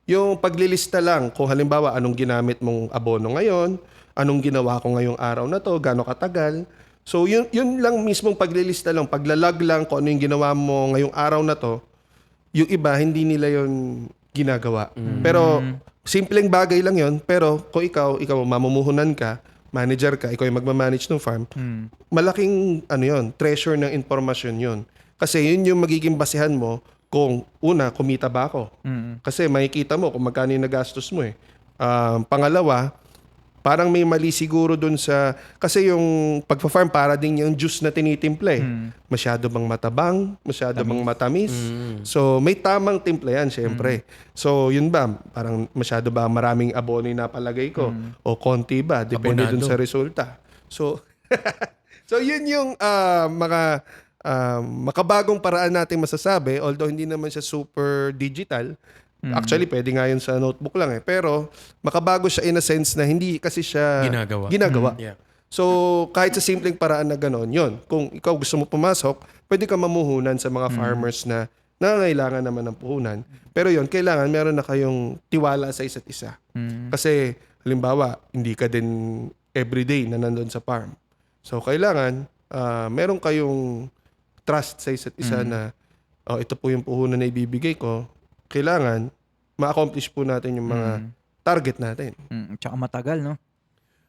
Yung paglilista lang kung halimbawa anong ginamit mong abono ngayon, anong ginawa ko ngayong araw na to, gaano katagal. So yun lang mismong paglilista lang, paglalag lang kung ano yung ginawa mo ngayong araw na to, yung iba hindi nila yun ginagawa. Pero simpleng bagay lang yun, pero kung ikaw mamumuhunan ka, manager ka, ikaw yung magmamanage ng farm, malaking treasure ng informasyon yun. Kasi yun yung magiging basehan mo kung una, kumita ba ako? Kasi makikita mo kung magkano yung nagastos mo eh. Pangalawa, parang may mali siguro dun sa, kasi yung pagpa-farm para din yung juice na tinitimpla eh. Masyado bang matabang? Masyado bang matamis? So may tamang timpla yan syempre. So yun ba, parang masyado ba maraming abono yung napalagay ko? O konti ba? Depende dun Abonado. sa resulta. So, so yun yung mga makabagong paraan natin masasabi, although hindi naman siya super digital. Actually, pwede nga yun sa notebook lang eh. Pero makabago siya in a sense na hindi kasi siya Ginagawa. Yeah. So, kahit sa simpleng paraan na gano'n, yun. Kung ikaw gusto mo pumasok, pwede ka mamuhunan sa mga farmers na nangangailangan naman ng puhunan. Pero yun, kailangan meron na kayong tiwala sa isa't isa. Kasi, halimbawa, hindi ka din everyday na nandun sa farm. So, kailangan meron kayong trust sa isa't isa na ito po yung puhunan na ibibigay ko. Kailangan ma-accomplish po natin yung mga target natin. Tsaka matagal, no?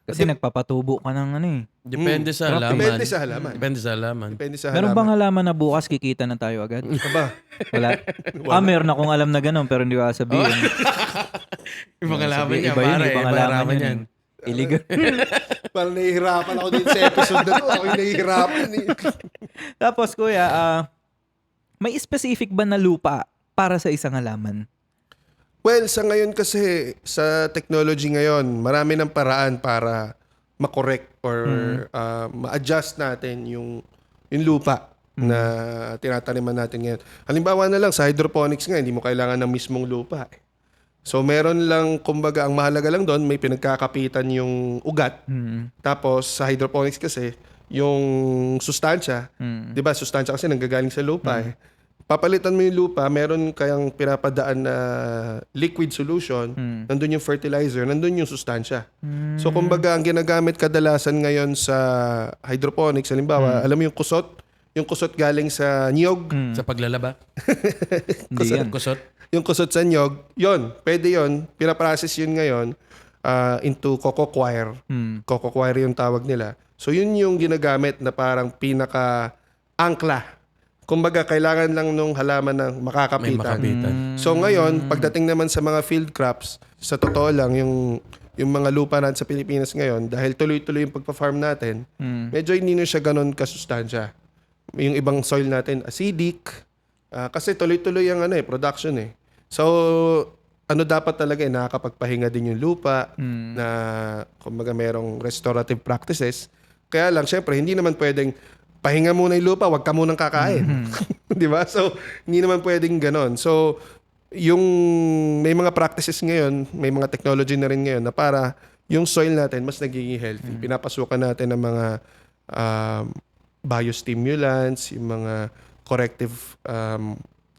Kasi nagpapatubo ka ng ano eh. Depende sa halaman. Depende sa halaman. Depende sa halaman. Depende sa Meron halaman. bang halaman na bukas kikita na tayo agad? Aba, Wala. Meron akong alam na ganun pero hindi ko sabihin. Ibang halaman niya, Iba yun, pare. ibang Ibang halaman halaman yun. yan. Illegal. parang nahihirapan ako din sa episode na to. Ako yung nahihirapan eh. Tapos kuya, may specific ba na lupa para sa isang halaman? Well, sa ngayon kasi, sa technology ngayon, marami ng paraan para makorek or ma-adjust natin yung lupa na tinataniman natin ngayon. Halimbawa na lang, sa hydroponics nga, hindi mo kailangan ng mismong lupa. So, meron lang, kumbaga, ang mahalaga lang doon, may pinagkakapitan yung ugat. Tapos, sa hydroponics kasi, yung sustansya, di ba, sustansya kasi nanggagaling sa lupa eh. Papalitan mo yung lupa, meron kayang pinapadaan na liquid solution, nandun yung fertilizer, nandun yung sustansya. So, kumbaga, ang ginagamit kadalasan ngayon sa hydroponics, halimbawa, alam mo yung kusot galing sa niyog, Sa paglalaba. Hindi yan. Kusot. yung kusot sa niyog, yon pwede yon pinaprocess yun ngayon into coco coir. Coco coir yung tawag nila. So, yun yung ginagamit na parang pinaka-angkla. Kumbaga, kailangan lang nung halaman ng May makakapitan. makapitan. So ngayon, pagdating naman sa mga field crops, sa totoo lang, yung mga lupa natin sa Pilipinas ngayon, dahil tuloy-tuloy yung pagpa-farm natin, medyo hindi na siya ganun kasustansya. Yung ibang soil natin, acidic, kasi tuloy-tuloy yung production eh. So, dapat talaga nakakapagpahinga din yung lupa, na kumbaga merong restorative practices. Kaya lang, syempre, hindi naman pwedeng pahinga muna yung lupa, wag ka munang kakain. Di ba? So, hindi naman pwedeng ganon. So, yung may mga practices ngayon, may mga technology na rin ngayon na para yung soil natin mas nagiging healthy. Pinapasukan natin ng mga biostimulants, yung mga corrective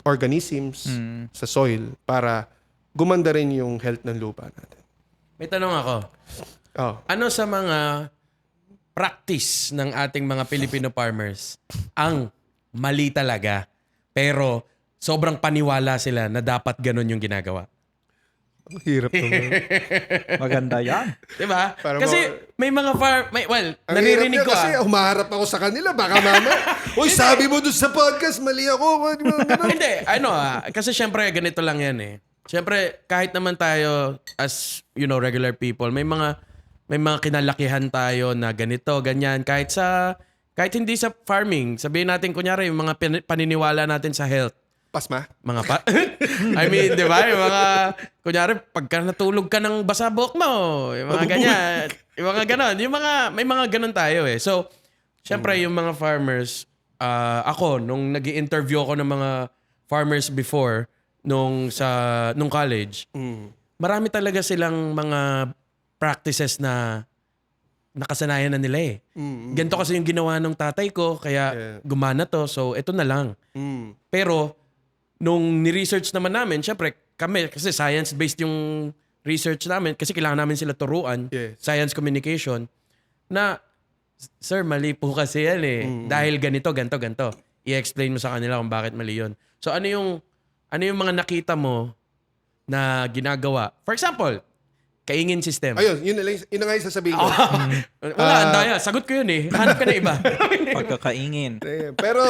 organisms sa soil para gumanda rin yung health ng lupa natin. May tanong ako. Oh. Ano sa mga practice ng ating mga Filipino farmers ang mali talaga pero sobrang paniwala sila na dapat ganun yung ginagawa? Ang hirap naman. Maganda yan. Diba? Para Kasi may mga Ang naririnig hirap ko niya kasi humaharap ako sa kanila. Baka mama, uy, sabi mo dun sa podcast, mali ako. Hindi, kasi syempre ganito lang yan eh. Syempre kahit naman tayo as regular people, may mga kinalakihan tayo na ganito, ganyan. Kahit hindi sa farming, sabihin natin kunyari yung mga paniniwala natin sa health. Pasma? I mean, di ba? Yung mga, kunyari, pagka natulog ka ng basa buhok mo, yung mga ganyan. Yung mga ganon. May mga ganon tayo eh. So, syempre yung mga farmers, ako, nung nag-i-interview ako ng mga farmers before, nung college, marami talaga silang mga practices na nakasanayan na nila eh. Ganito kasi yung ginawa ng tatay ko, kaya gumana to. So, ito na lang. Pero, nung ni-research naman namin, syempre, kami, kasi science-based yung research namin, kasi kailangan namin sila turuan, science communication, na, sir, mali po kasi yan eh. Dahil ganito, ganito. I-explain mo sa kanila kung bakit mali yun. So, ano yung mga nakita mo na ginagawa? For example, kaingin system. Ayun, yun na nga yung sasabihin ko. Wala, ang daya. Sagot ko yun eh. Hanap ka na iba. Pagkakaingin. Pero,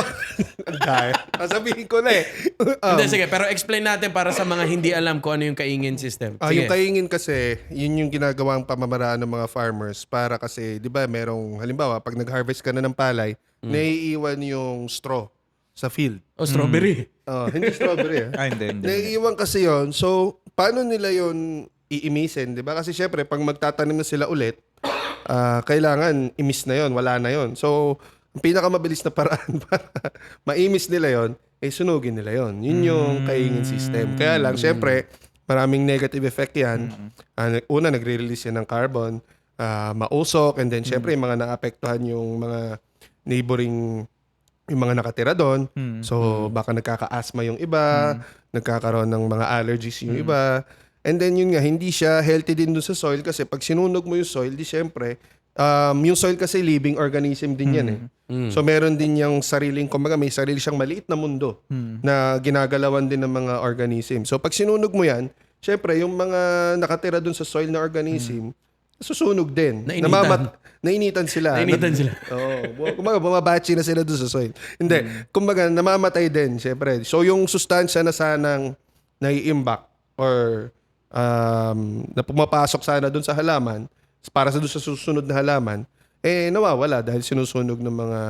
ang daya. Sasabihin ko na eh. Hindi, sige. Pero explain natin para sa mga hindi alam kung ano yung kaingin system. Yung Sige. kaingin kasi, yun yung ginagawang pamamaraan ng mga farmers para kasi, di ba, merong, halimbawa, pag nag-harvest ka na ng palay, naiiwan yung straw sa field. O, strawberry. Hindi strawberry. Hindi. Naiiwan kasi yon. So, paano nila yon iimisin, di ba? Kasi syempre, pag magtatanim na sila ulit, kailangan imis na yon, wala na yon. So, ang pinakamabilis na paraan para maimis nila yon, sunugin nila yon. Yun yung kaingin system. Kaya lang, syempre, maraming negative effect yan. Una, nagre-release yan ng carbon, mausok, and then syempre, yung mga naapektuhan yung mga neighboring, yung mga nakatira doon. So, baka nagkaka-asthma yung iba, nagkakaroon ng mga allergies yung iba. And then yun nga, hindi siya healthy din dun sa soil kasi pag sinunog mo yung soil, di syempre, yung soil kasi living organism din yan eh. So meron din yung sariling, kumbaga may sarili siyang maliit na mundo na ginagalawan din ng mga organism. So pag sinunog mo yan, syempre yung mga nakatira dun sa soil na organism, susunog din. Nainitan. Nainitan sila. Nainitan sila. Oo. Kumbaga, bumabachi na sila doon sa soil. Hindi. Kumbaga, namamatay din, syempre. So, yung sustansya na sanang nai-impact or na pumapasok sana doon sa halaman, para sa doon sa susunod na halaman, nawawala dahil sinusunog ng mga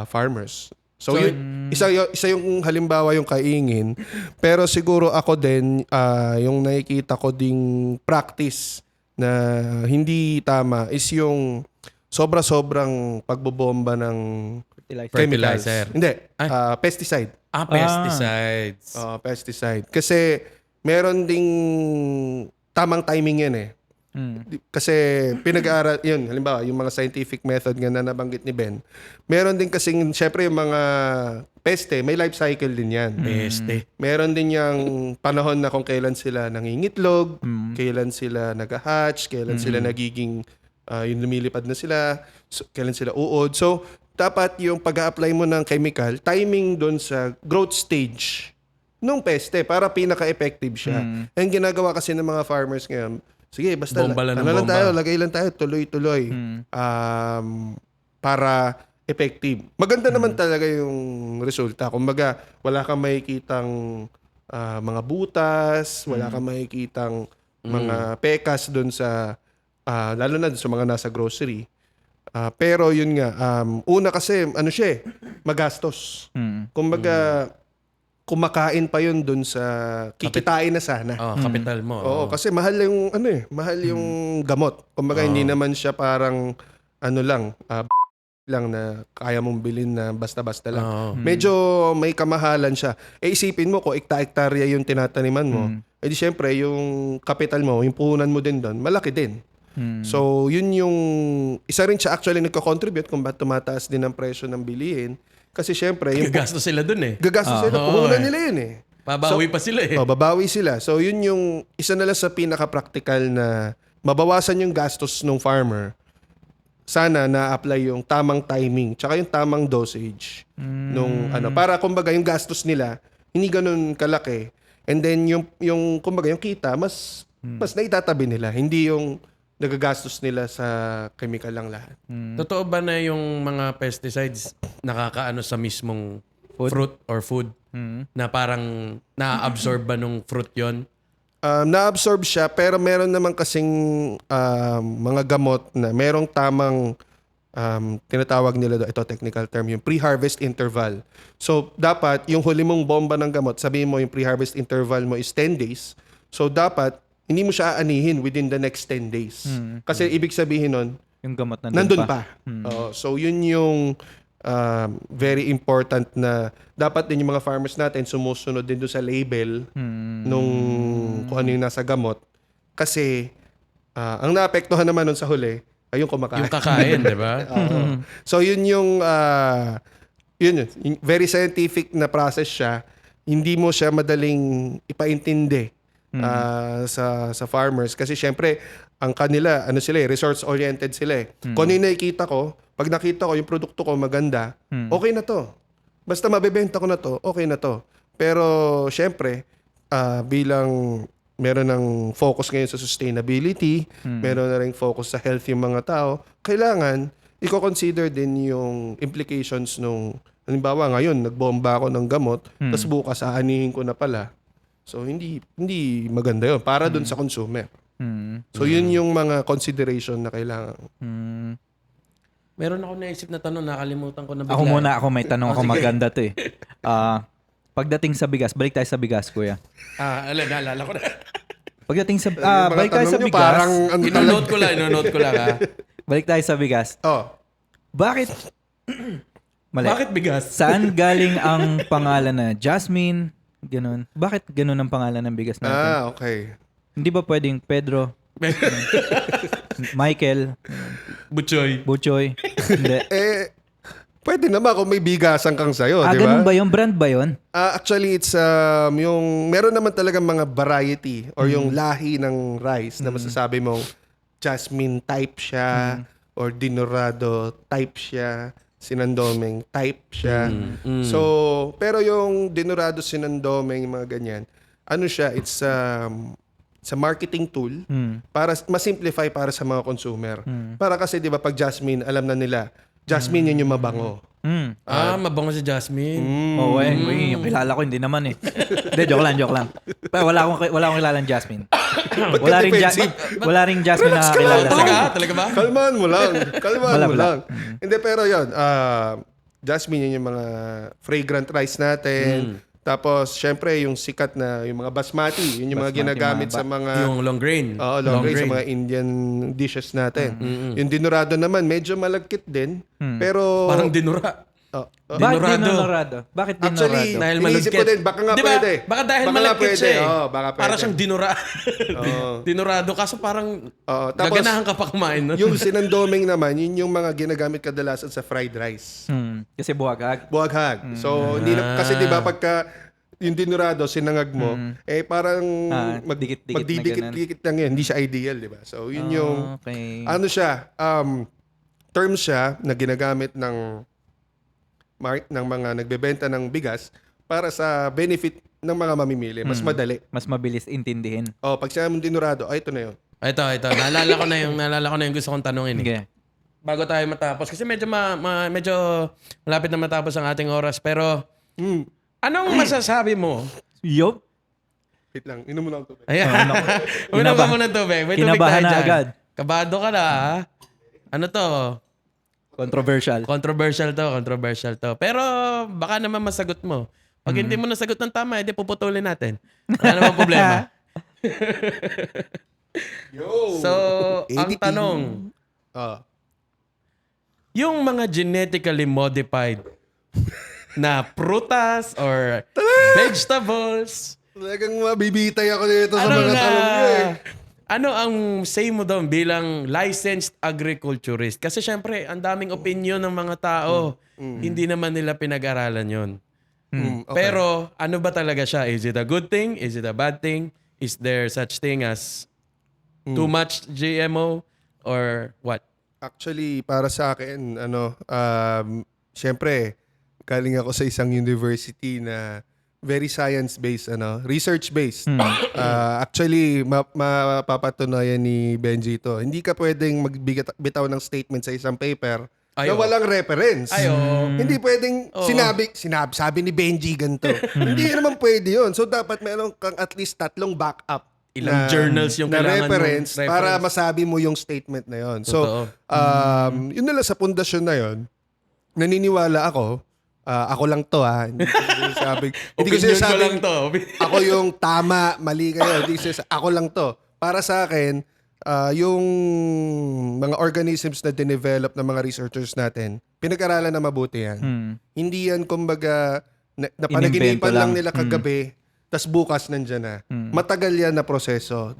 farmers. So, isa yung halimbawa yung kaingin. Pero siguro ako din, yung nakikita ko ding practice na hindi tama is yung sobra-sobrang pagbobomba ng chemicals. Fertilizer. Hindi, pesticide. Pesticides. Pesticide. Kasi meron ding tamang timing yan eh. Kasi pinag-aaral, yun, halimbawa, yung mga scientific method nga na nabanggit ni Ben, meron din kasing, syempre yung mga peste, may life cycle din yan. Peste. Meron din yung panahon na kung kailan sila nangingitlog, kailan sila nag-hatch, kailan sila nagiging, yung lumilipad na sila, kailan sila uod. So, dapat yung pag-a-apply mo ng chemical, timing doon sa growth stage nung peste para pinaka-effective siya. Ang ginagawa kasi ng mga farmers ngayon, sige, basta Bomba lang ng lang bomba. tayo, lagay lang tayo, tuloy-tuloy. Para effective. Maganda naman talaga yung resulta. Kumbaga, wala kang makikitang mga butas, wala kang makikitang mga pekas doon sa, lalo na dun sa mga nasa grocery. Pero yun nga, una kasi, ano siya magastos. Kumbaga, kumakain pa yun dun sa kikitain na sana. Capital mo. Oo, kasi mahal yung mahal yung gamot. Kumbaga hindi naman siya parang lang na kaya mong bilhin na basta-basta lang. Medyo may kamahalan siya. Isipin mo kung ekta-ektarya yung tinataniman mo. Di syempre yung capital mo, yung puhunan mo din doon, malaki din. So, yun yung isa rin siya actually nagko-contribute kung ba't tumataas din ang presyo ng bilihin. Kasi syempre, yung Gagastos sila dun eh. gagastos sila, puhunan nila yun eh. Babawi pa sila eh. Babawi sila. So, yun yung isa na lang sa pinaka-practical na mabawasan yung gastos ng farmer. Sana na-apply yung tamang timing tsaka yung tamang dosage nung para kumbaga yung gastos nila hindi ganun kalaki. And then yung kumbaga yung kita mas naitatabi nila. Hindi yung nagagastos nila sa chemical lang lahat. Totoo ba na yung mga pesticides nakakaano sa mismong fruit or food? Na parang na-absorb ba nung fruit yon? Na-absorb siya pero meron naman kasing mga gamot na merong tamang tinatawag nila ito technical term, yung pre-harvest interval. So, dapat yung huli mong bomba ng gamot, sabihin mo yung pre-harvest interval mo is 10 days. So, dapat hindi mo siya aanihin within the next 10 days. Kasi ibig sabihin nun, Yung gamot nandun pa. So, yun yung very important na dapat din yung mga farmers natin sumusunod din doon sa label nung kung ano yung nasa gamot. Kasi ang naapektuhan naman nun sa huli ay yung kumakain. Yung kakain, di ba? So, yun yung very scientific na process siya. Hindi mo siya madaling ipaintindi sa farmers kasi syempre ang kanila resource-oriented sila eh. Kung ano yung nakikita ko, pag nakita ko yung produkto ko maganda, okay na to. Basta mabebenta ko na to, okay na to. Pero syempre, bilang meron ng focus ngayon sa sustainability, meron na rin focus sa health yung mga tao, kailangan i-consider din yung implications nung, halimbawa ngayon, nagbomba ako ng gamot, tapos bukas aanihin ko na pala. So, hindi maganda yun para dun sa consumer. So, yun yung mga consideration na kailangan. Meron ako naisip na tanong, nakalimutan ko na bigla. Ako muna, ako may tanong ako sige. maganda to eh. Pagdating sa bigas, balik tayo sa bigas, kuya. Naalala ko na. Pagdating sa, Yung mga balik tayo tanong sa nyo, bigas. parang, Ino-note ko lang ha. Balik tayo sa bigas. Oh, Bakit? Mali. Bakit bigas? Saan galing ang pangalan na Jasmine? Ganun. Bakit ganun ang pangalan ng bigas natin? okay. Hindi ba pwedeng Pedro, Michael, Butchoy. Buchoy? Hindi. Pwede naman kung may bigasan kang sayo, di ba? Ganun ba yun? Brand ba yun? Actually, it's yung meron naman talaga mga variety or yung lahi ng rice na masasabi mong jasmine type siya or dinorado type siya, sinandoming type siya. So, pero yung dinorado, sinandoming, mga ganyan, ano siya, it's a marketing tool para ma-simplify para sa mga consumer. Para kasi 'di ba pag jasmine, alam na nila, jasmine yun yung mabango. Mabango si Jasmine. Oo, yung kilala ko, hindi naman eh. Hindi, joke lang. Pero wala akong kilalang Jasmine. Wala ring Jasmine na kilala. Talaga ba? Kalmahan mo lang. Wala. Hindi, pero yun, jasmine yun yung mga fragrant rice natin. Tapos, syempre, yung sikat na, yung mga basmati, yun yung mga Basmati, ginagamit sa mga... Yung long grain. Oo, long grain sa mga Indian dishes natin. Yung dinorado naman, medyo malagkit din. Pero... Parang dinura. Bakit dinorado? Bakit dinorado? Actually, Dahil iniisip ko malagkit. din, baka nga Di ba? pwede. Baka dahil Baka nga malagkit pwede. siya eh. Oo, baka pwede. Para siyang dinura. Oo. Dinorado. Kaso parang Tapos, gaganahan ka pa kumain. No? yung sinandoming naman, yun yung mga ginagamit kadalasan sa fried rice. Kasi buwagag. Buwaghag. So, hindi na, kasi di ba pagka yung dinorado, sinangag mo, parang dikit-dikit na magdidikit-dikit lang yun. Hindi siya ideal, di ba? So, yun yung, Okay. ano siya, term siya na ginagamit ng mga nagbebenta ng bigas para sa benefit ng mga mamimili. Mas madali. Mas mabilis intindihin. Pag sinabi mong dinorado, ito na yun. Ito. Naalala ko na yung gusto kong tanongin. Okay. Bago tayo matapos. Kasi medyo malapit na matapos ang ating oras. Pero, anong masasabi mo? Yup. Wait lang, inom mo lang ito. Ayan. Una ba mo ng tubig? May tubig Kinabahan tayo na dyan. agad. Kabado ka na, ha? Ano to? Controversial. Controversial to. Pero baka naman masagot mo. Pag hindi mo nasagot ng tama, edi puputulin natin. Wala namang problema. So, ang editing. tanong, yung mga genetically modified na prutas or vegetables, Talagang mabibitay ako dito sa mga tanong niyo eh. ano ang say mo doon bilang licensed agriculturist? Kasi syempre, ang daming opinion ng mga tao. Hindi naman nila pinag-aralan yon. Okay. Pero ano ba talaga siya? Is it a good thing? Is it a bad thing? Is there such thing as too much GMO or what? Actually, para sa akin, syempre, galing ako sa isang university na very science-based, research-based. Actually, mapapatunayan ni Benji ito. Hindi ka pwedeng magbitaw ng statement sa isang paper na walang reference. Hindi pwedeng sabi ni Benji ganito. Hindi naman pwede yun. So, dapat meron kang at least 3 backup Ilang journals yung na kailangan reference mong para masabi mo yung statement na yun. So, Totoo. yun nila sa pundasyon na yun, naniniwala ako, ako lang to hindi ko Opinion ko sinasabing lang to. ako yung tama, mali kayo. Ako lang to. Para sa akin, yung mga organisms na dinevelop ng mga researchers natin, pinag-aralan na mabuti yan. Hindi yan kumbaga napanaginipan lang nila kagabi, tas bukas nandyan na. Matagal yan na proseso.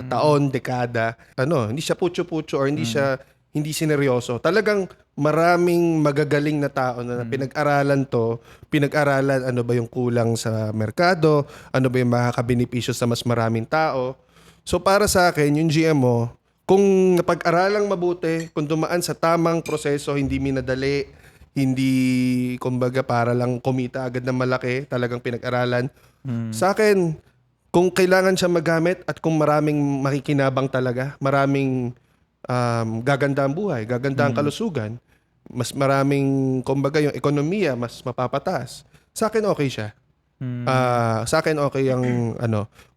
Taon, dekada. Hindi siya putyo-putyo or hindi sineryoso. Talagang maraming magagaling na tao na pinag-aralan to. Pinag-aralan ano ba yung kulang sa merkado, ano ba yung makakabenepisyo sa mas maraming tao. So para sa akin, yung GMO, kung napag-aralang mabuti, kung dumaan sa tamang proseso, hindi minadali, hindi kumbaga para lang kumita agad ng malaki, talagang pinag-aralan. Sa akin, kung kailangan siya magamit at kung maraming makikinabang talaga, maraming gaganda ang buhay, gaganda ang kalusugan, mas maraming, kumbaga, yung ekonomiya, mas mapapataas. Sa akin, okay siya. Sa akin, okay ang,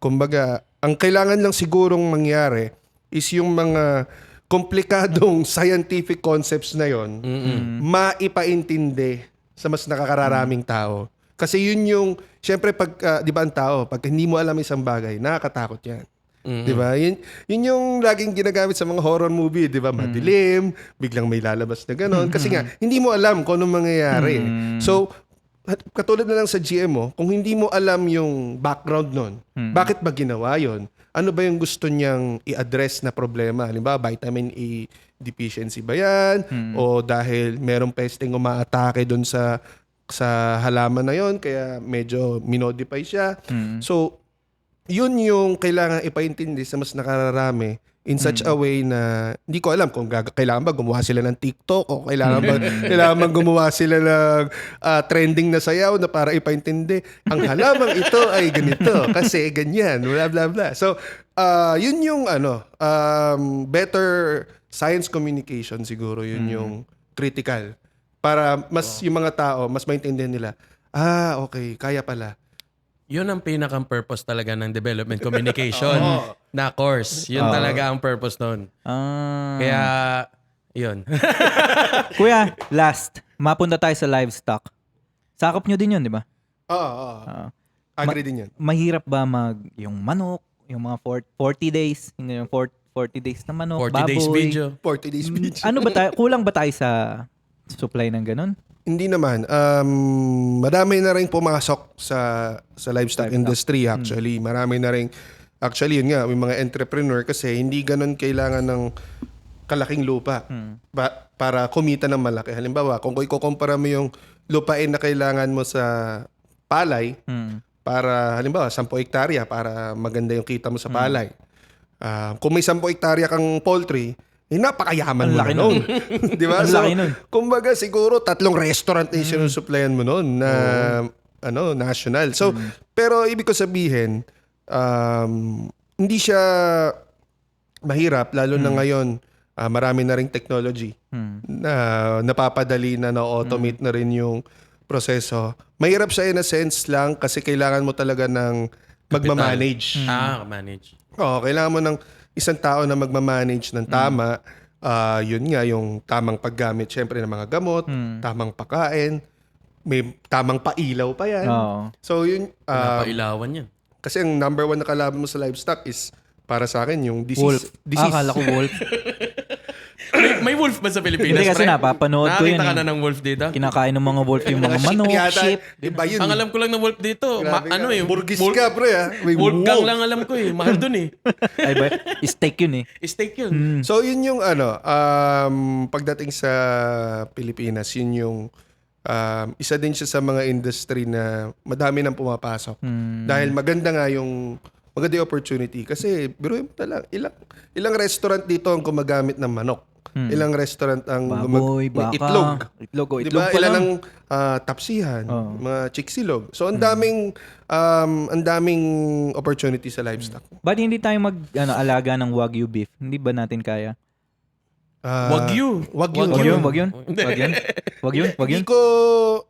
kumbaga, ang kailangan lang sigurong mangyari is yung mga komplikadong scientific concepts na yon maipaintindi sa mas nakakararaming tao. Kasi yun yung, syempre, di ba ang tao, pag hindi mo alam isang bagay, nakakatakot yan. Di ba? Yun yung laging ginagamit sa mga horror movie, di ba? Madilim, biglang may lalabas na gano'n. Kasi nga, hindi mo alam kung anong mangyayari. So, katulad na lang sa GMO, kung hindi mo alam yung background nun, bakit ba ginawa yun? Ano ba yung gusto niyang i-address na problema? Halimbawa, vitamin A deficiency ba yan? O dahil merong pesting umaatake dun sa halaman na yon kaya medyo minodify siya. So, yun yung kailangan ipaintindi sa mas nakararami in such a way na hindi ko alam kung kailangan ba gumawa sila ng TikTok o kailangan ba gumawa sila ng trending na sayaw na para ipaintindi ang halamang ito ay ganito kasi ganyan, blah blah blah. So, yun yung better science communication siguro yun yung critical. Para mas yung mga tao, mas maintindihan nila, okay, kaya pala. Yun ang pinakang purpose talaga ng development communication na course. Yun talaga ang purpose nun. Kaya, yun. Kuya, last, mapunta tayo sa livestock. Sakop nyo din yun, di ba? Oo. Agree din yan. Mahirap ba yung manok, yung mga 40 days, yung 40 days na manok, 40 baboy? days video. 40 days speech. Ano ba tayo? Kulang ba tayo sa supply ng ganun? Hindi naman. Madami na rin pumasok sa livestock industry actually. Marami na rin. Actually, yun nga, may mga entrepreneur kasi hindi ganun kailangan ng kalaking lupa para kumita ng malaki. Halimbawa, kung ikukumpara mo yung lupain na kailangan mo sa palay, para halimbawa 10 hektarya para maganda yung kita mo sa palay. Kung may 10 hektarya kang poultry, napakayaman mo na nun. Di ba? So, kumbaga siguro 3 restaurant na sinusupplyan mo nun na national. So, pero ibig ko sabihin, hindi siya mahirap, lalo na ngayon, marami na ring technology na napapadali na-automate na rin yung proseso. Mahirap siya in a sense lang kasi kailangan mo talaga ng magmamanage. Manage. Oo, kailangan mo ng isang tao na magmamanage ng tama. Yun nga, yung tamang paggamit syempre ng mga gamot, tamang pagkain, may tamang pailaw pa yan. So yun, Napailawan yan. kasi ang number 1 na kalaban mo sa livestock is para sa akin yung Wolf. disease. Akala ko wolf. May wolf ba sa Pilipinas? Hindi kasi pre? napapanood ko yun. Nakakita ka na ng wolf dito? Kinakain ng mga wolf yung mga manok, sheep. Iba yun. Ang alam ko lang ng wolf dito, Burgis ka, pre, ha? May wolf gang wolf. lang alam ko eh. Mahal dun eh. Ay ba? Steak yun eh. Steak yun. So yun yung pagdating sa Pilipinas, yun yung isa din siya sa mga industry na madami nang pumapasok. Dahil maganda yung opportunity. Kasi biruin mo na lang, ilang restaurant dito ang gumagamit ng manok. Ilang restaurant ang Baboy, baka. itlog. Itlog Diba? pa Ilan lang. ang tapsihan, mga chiksilog. So ang daming opportunity sa livestock. Ba't hindi tayo alaga ng Wagyu beef? Hindi ba natin kaya? Wagyu. Wagyu.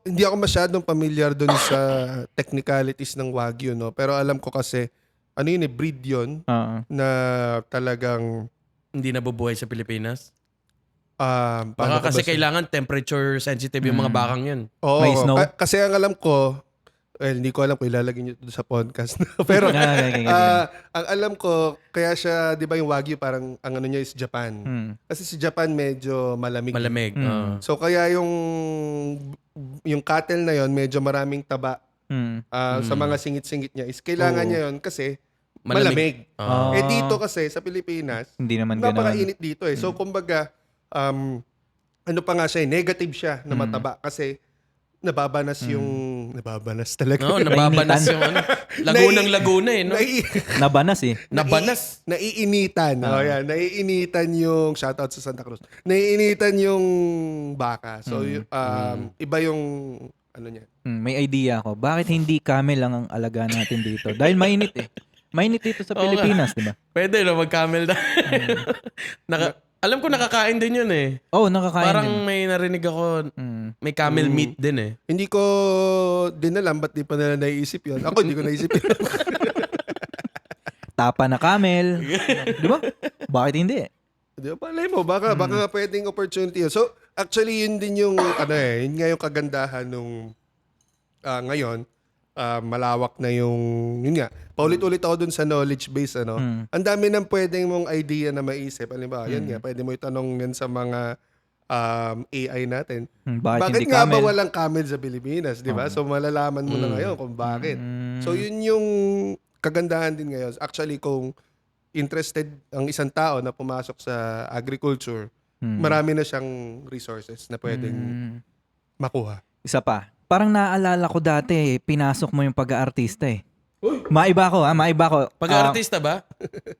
Hindi ako masyadong familiar dun sa technicalities ng Wagyu, no? Pero alam ko kasi, breed yun na talagang Hindi nabubuhay sa Pilipinas? paano Baka ko kasi ba siya- kailangan temperature sensitive yung mga bakang yun. Oo, May snow? kasi ang alam ko, hindi ko alam kung ilalagay nyo ito sa podcast. Pero Okay. ang alam ko, kaya siya, di ba yung Wagyu, parang ang niya is Japan. Kasi si Japan medyo malamig. Malamig. So kaya yung cattle na yon medyo maraming taba sa mga singit-singit niya is kailangan niya yon kasi malamig. Dito kasi sa Pilipinas, Hindi naman ganun. napakainit dito eh. So kumbaga, ano pa nga siya, negative siya na mataba kasi nababanas talaga. No, nababanas yung Lagunang-Laguna eh. No? Nabanas eh. Nabanas. Naiinitan. Yan. Naiinitan yung, shoutout sa Santa Cruz, naiinitan yung baka. So, iba yung, niya. May idea ako. Bakit hindi kami lang ang alaga natin dito? Dahil mainit eh. Mainit dito sa Oo nga. Pilipinas, di ba? Pwede no, mag-camel na. Alam ko nakakain din yun eh. Oh, nakakain Parang din. may narinig ako, may camel meat din eh. Hindi ko din alam ba't di pa nila naisip yun. Ako, hindi ko naisip yun. Tapa na camel. Di ba? Bakit hindi? Di ba, palay mo, baka nga pwedeng opportunity yun. So, actually, yun din yung, yun nga yung kagandahan nung ngayon, malawak na yung, yun nga, paulit-ulit ako dun sa knowledge base, Ang dami ng pwedeng mong idea na maisip. Halimbawa, yun nga, pwede mo itanong yan sa mga AI natin. Bakit hindi nga ba camel? walang camel sa Pilipinas, di ba? So, malalaman mo na ngayon kung bakit. So, yun yung kagandahan din ngayon. Actually, kung interested ang isang tao na pumasok sa agriculture, marami na siyang resources na pwedeng makuha. Isa pa. Parang naaalala ko dati, pinasok mo yung pag-aartista eh. Maiba ko, maiba ko. Pag-artista ba?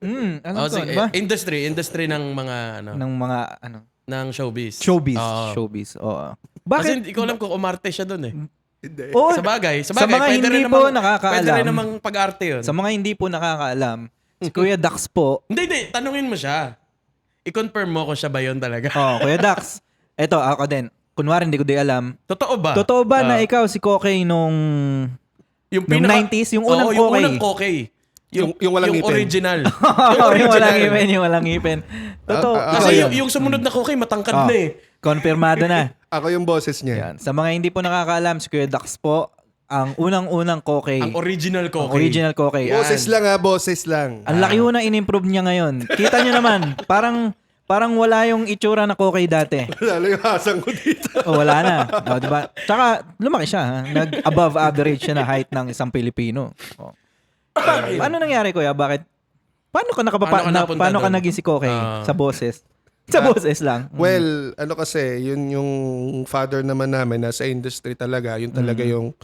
Alam Oh, ko, sige. di ba? Industry ng mga Ng mga, ng showbiz. showbiz. Oo. Showbiz, oo. Kasi Bakit? hindi ko alam kung umarte siya doon eh. Hindi. Oo, Sa bagay, sa mga pwede hindi rin po namang- nakakaalam. Pwede rin namang pag-arte yun. sa mga hindi po nakakaalam, si Kuya Dax po, Hindi. Tanungin mo siya. I-confirm mo kung siya ba yun talaga. Kuya Dax, eto ako din. Kunwari hindi ko di alam. Totoo ba? Totoo ba na ikaw si Kokey nung Yung nung 90s, yung unang Oo, yung Kokey? unang Kokey. Yung walang yung ngipin. original. yung walang ngipin, yung walang ngipin. Totoo. Kasi ikaw yun. yung sumunod na Kokey, matangkad na eh. Konfirmado na. Ako yung boses niya. Yan. Sa mga hindi po nakakaalam, si Kuya Dax po, ang unang-unang Kokey. Ang original Ang Kokey. original Kokey. Boses lang boses lang. Ang laki ho na in-improve niya ngayon. Kita nyo naman, parang wala yung itsura na Kokey dati. Lalo yung hasang ko dito. Wala na. Diba? Tsaka, lumaki siya. Ha? Nag-above average siya na height ng isang Pilipino. Paano nangyari, Kuya? Bakit? Paano ka napunta paano ka doon? naging si Kokey sa boses? Sa boses lang. Well, kasi, yun yung father naman namin, nasa industry talaga. Yun talaga yung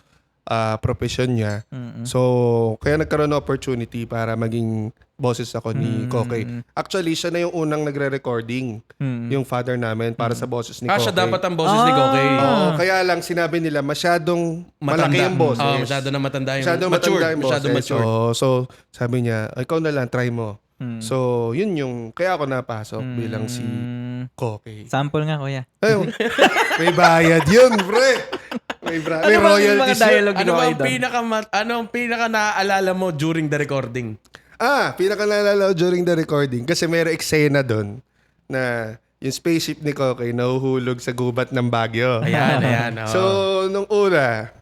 profession niya. So, kaya nagkaroon ng opportunity para maging boses ako ni Kokey. Actually, siya na yung unang nagre-recording. Yung father namin para sa boses ni Kokey. Siya dapat ang boses ni Kokey. Oo, kaya lang sinabi nila masyadong malaki yung boses. Masyado na matanda yung Masyadong matanda yung masyado boses. mature. So, sabi niya, ikaw na lang, try mo. So, yun yung, kaya ako napasok bilang si Kokey. Sample nga, Kuya. Ay, may bayad yun, pre. May Ano ba yung mga royalties yun. dialogue Ano ni ba Kokey ang doon? ano ang pinaka naaalala mo during the recording? Pinaka-nalala ko during the recording kasi mayroong eksena doon na yung spaceship ni Kokey nahuhulog sa gubat ng Baguio. Ayan. Oo. So, nung una,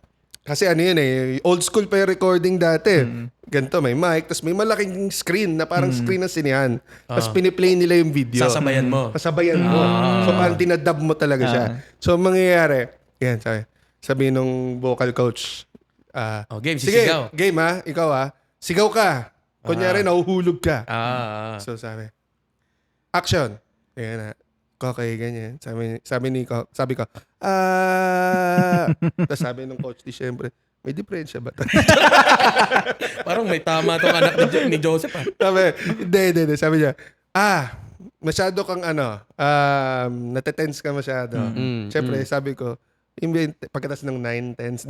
kasi ano yun old school pa yung recording dati. Ganito, may mic, tapos may malaking screen na parang screen ng sinihan. Tapos piniplay nila yung video. Sasabayan mo. Sasabayan mo. So, parang dinadub mo talaga siya. So, ang mangyayari, yan, sabi nung vocal coach, Game, sige, sisigaw. game ikaw sigaw ka. Kunyari, nahuhulog ka. Ah. So, action. Ayan na. Kokey, ganyan. Sabi ko, tapos sabi ng coach, di syempre, may diferensya ba? Parang may tama tong anak ni Joseph. Sabi, hindi. Sabi niya, masyado kang natetense ka masyado. Syempre, sabi ko, pagkatas ng 9-10s.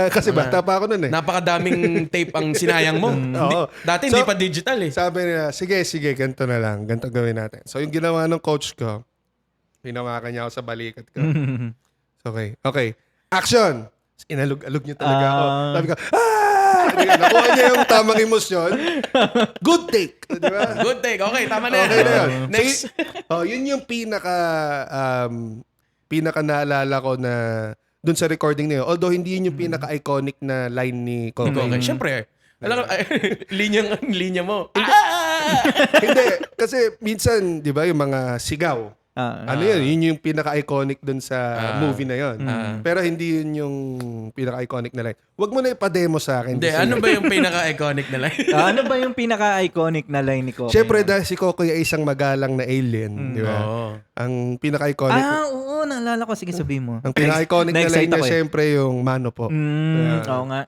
Kasi bata pa ako nun Napakadaming tape ang sinayang mo. Oo. Dati So, hindi pa digital eh. Sabi niya, sige, ganito na lang. Ganito gawin natin. So, yung ginawa ng coach ko, hinawakan niya ako sa balikat ko. Okay. Action! Inalog-alog niya talaga ako. Sabi ko, nakuha niya yung tamang emosyon. Good take. Di ba? Good take. Okay, tama na yan. Okay na yun. Next. So, yun yung pinaka naalala ko na dun sa recording na yun. Although, hindi yun yung pinaka-iconic na line ni Kokey. Okay, syempre. Alam ko, linya mo. Hindi. Kasi minsan, di ba, yung mga sigaw. Ano yun? Yun yung pinaka-iconic dun sa movie na yun. Pero hindi yun yung pinaka-iconic na line. Huwag mo na ipa-demo sa akin. Hindi, kasi- ano ba yung pinaka-iconic na line? Ano ba yung pinaka-iconic na line ni Kokey? Siyempre, dahil si Kokey ay isang magalang na alien. Di ba? Oo. Ang pinaka-iconic... Oo, naalala ko. Sige, sabihin mo. Ang pinaka-iconic na Na-excite line niya, ako eh. siyempre, yung mano po. Oo nga.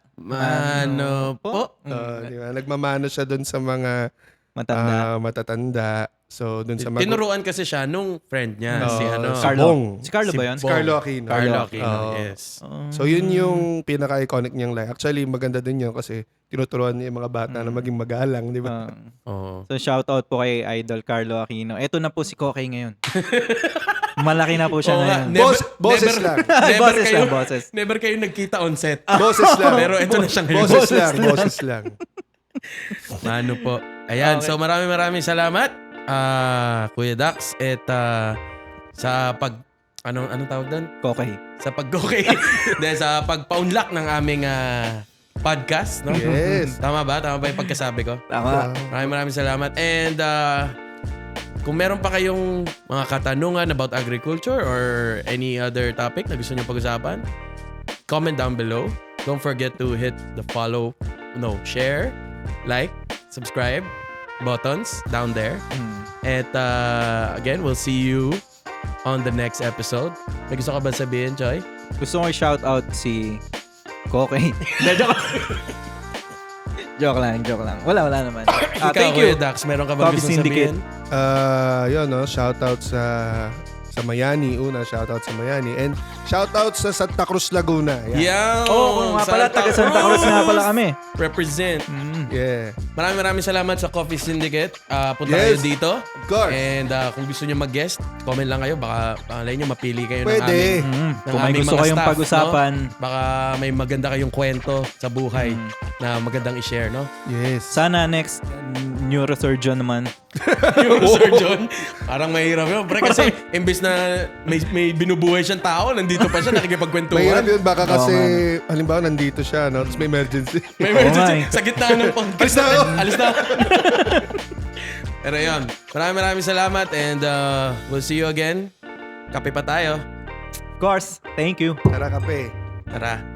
Ano po? Di ba? Nagmamano siya dun sa mga Matanda. matatanda. So, dun sa Tinuruan kasi siya nung friend niya, si ano. Bong. Si Carlo ba yun? Si Carlo Aquino. Carlo Aquino, Oo. yes. So, yun yung pinaka-iconic niyang line. Actually, maganda din yun kasi tinuturuan niya yung mga bata na maging magalang, di ba? Oo. So shoutout po kay Idol Carlo Aquino. Ito na po si Kokey ngayon. Malaki na po siya Oo nga, ngayon. Boses lang. Boses lang, boses. Never kayo nagkita on set. Boses lang. Pero ito na siya ngayon. Boses lang. Ano po. Ayan, Okay. so maraming salamat. Kuya Dax. At sa anong tawag doon? Kokey. Sa pag-okay. Dahil sa pagpa-unlock ng aming podcast. No? Yes. Tama ba? Tama ba yung pagkasabi ko? Tama. Maraming salamat. And kung meron pa kayong mga katanungan about agriculture or any other topic na gusto nyo pag-usapan, comment down below. Don't forget to hit the share, like, subscribe buttons down there. At again, we'll see you on the next episode. May gusto ka ba sabihin, Joy? Gusto ko i-shoutout si Kokey. Joke lang. Wala naman. Ikaw, Thank Kuya you. Dax, meron ka ba Coffee gusto Syndicate. sabihin? Yun, no? Shoutout sa Mayani. Una, shoutout sa Mayani. And shoutout sa Santa Cruz, Laguna. Yeah. Oo, nga pala, taga Santa Cruz nga pala kami. Represent. Yeah. Maraming salamat sa Coffee Syndicate. Punta Yes. kayo dito. Of course. And kung gusto nyo mag-guest, comment lang kayo. Baka pangalay nyo, mapili kayo ng Pwede. aming Kung may aming gusto mga kayong staff, pag-usapan. no? Baka may maganda kayong kwento sa buhay na magandang i-share, no? Yes. Sana next neurosurgeon naman. Neurosurgeon. Parang mahirap yun. Pre, kasi imbes na may binubuhay siyang tao, nandito pa siya, nakikipagkwentuhan. Mahirap yun. Baka kasi, Oo halimbawa, nandito siya, no? Tapos may emergency. May Oo emergency. nga eh. Sa gitna ng podcast. Alis na ako. Alis na. Pero yun. Maraming salamat and we'll see you again. Kape pa tayo. Of course. Thank you. Tara, kape. Tara.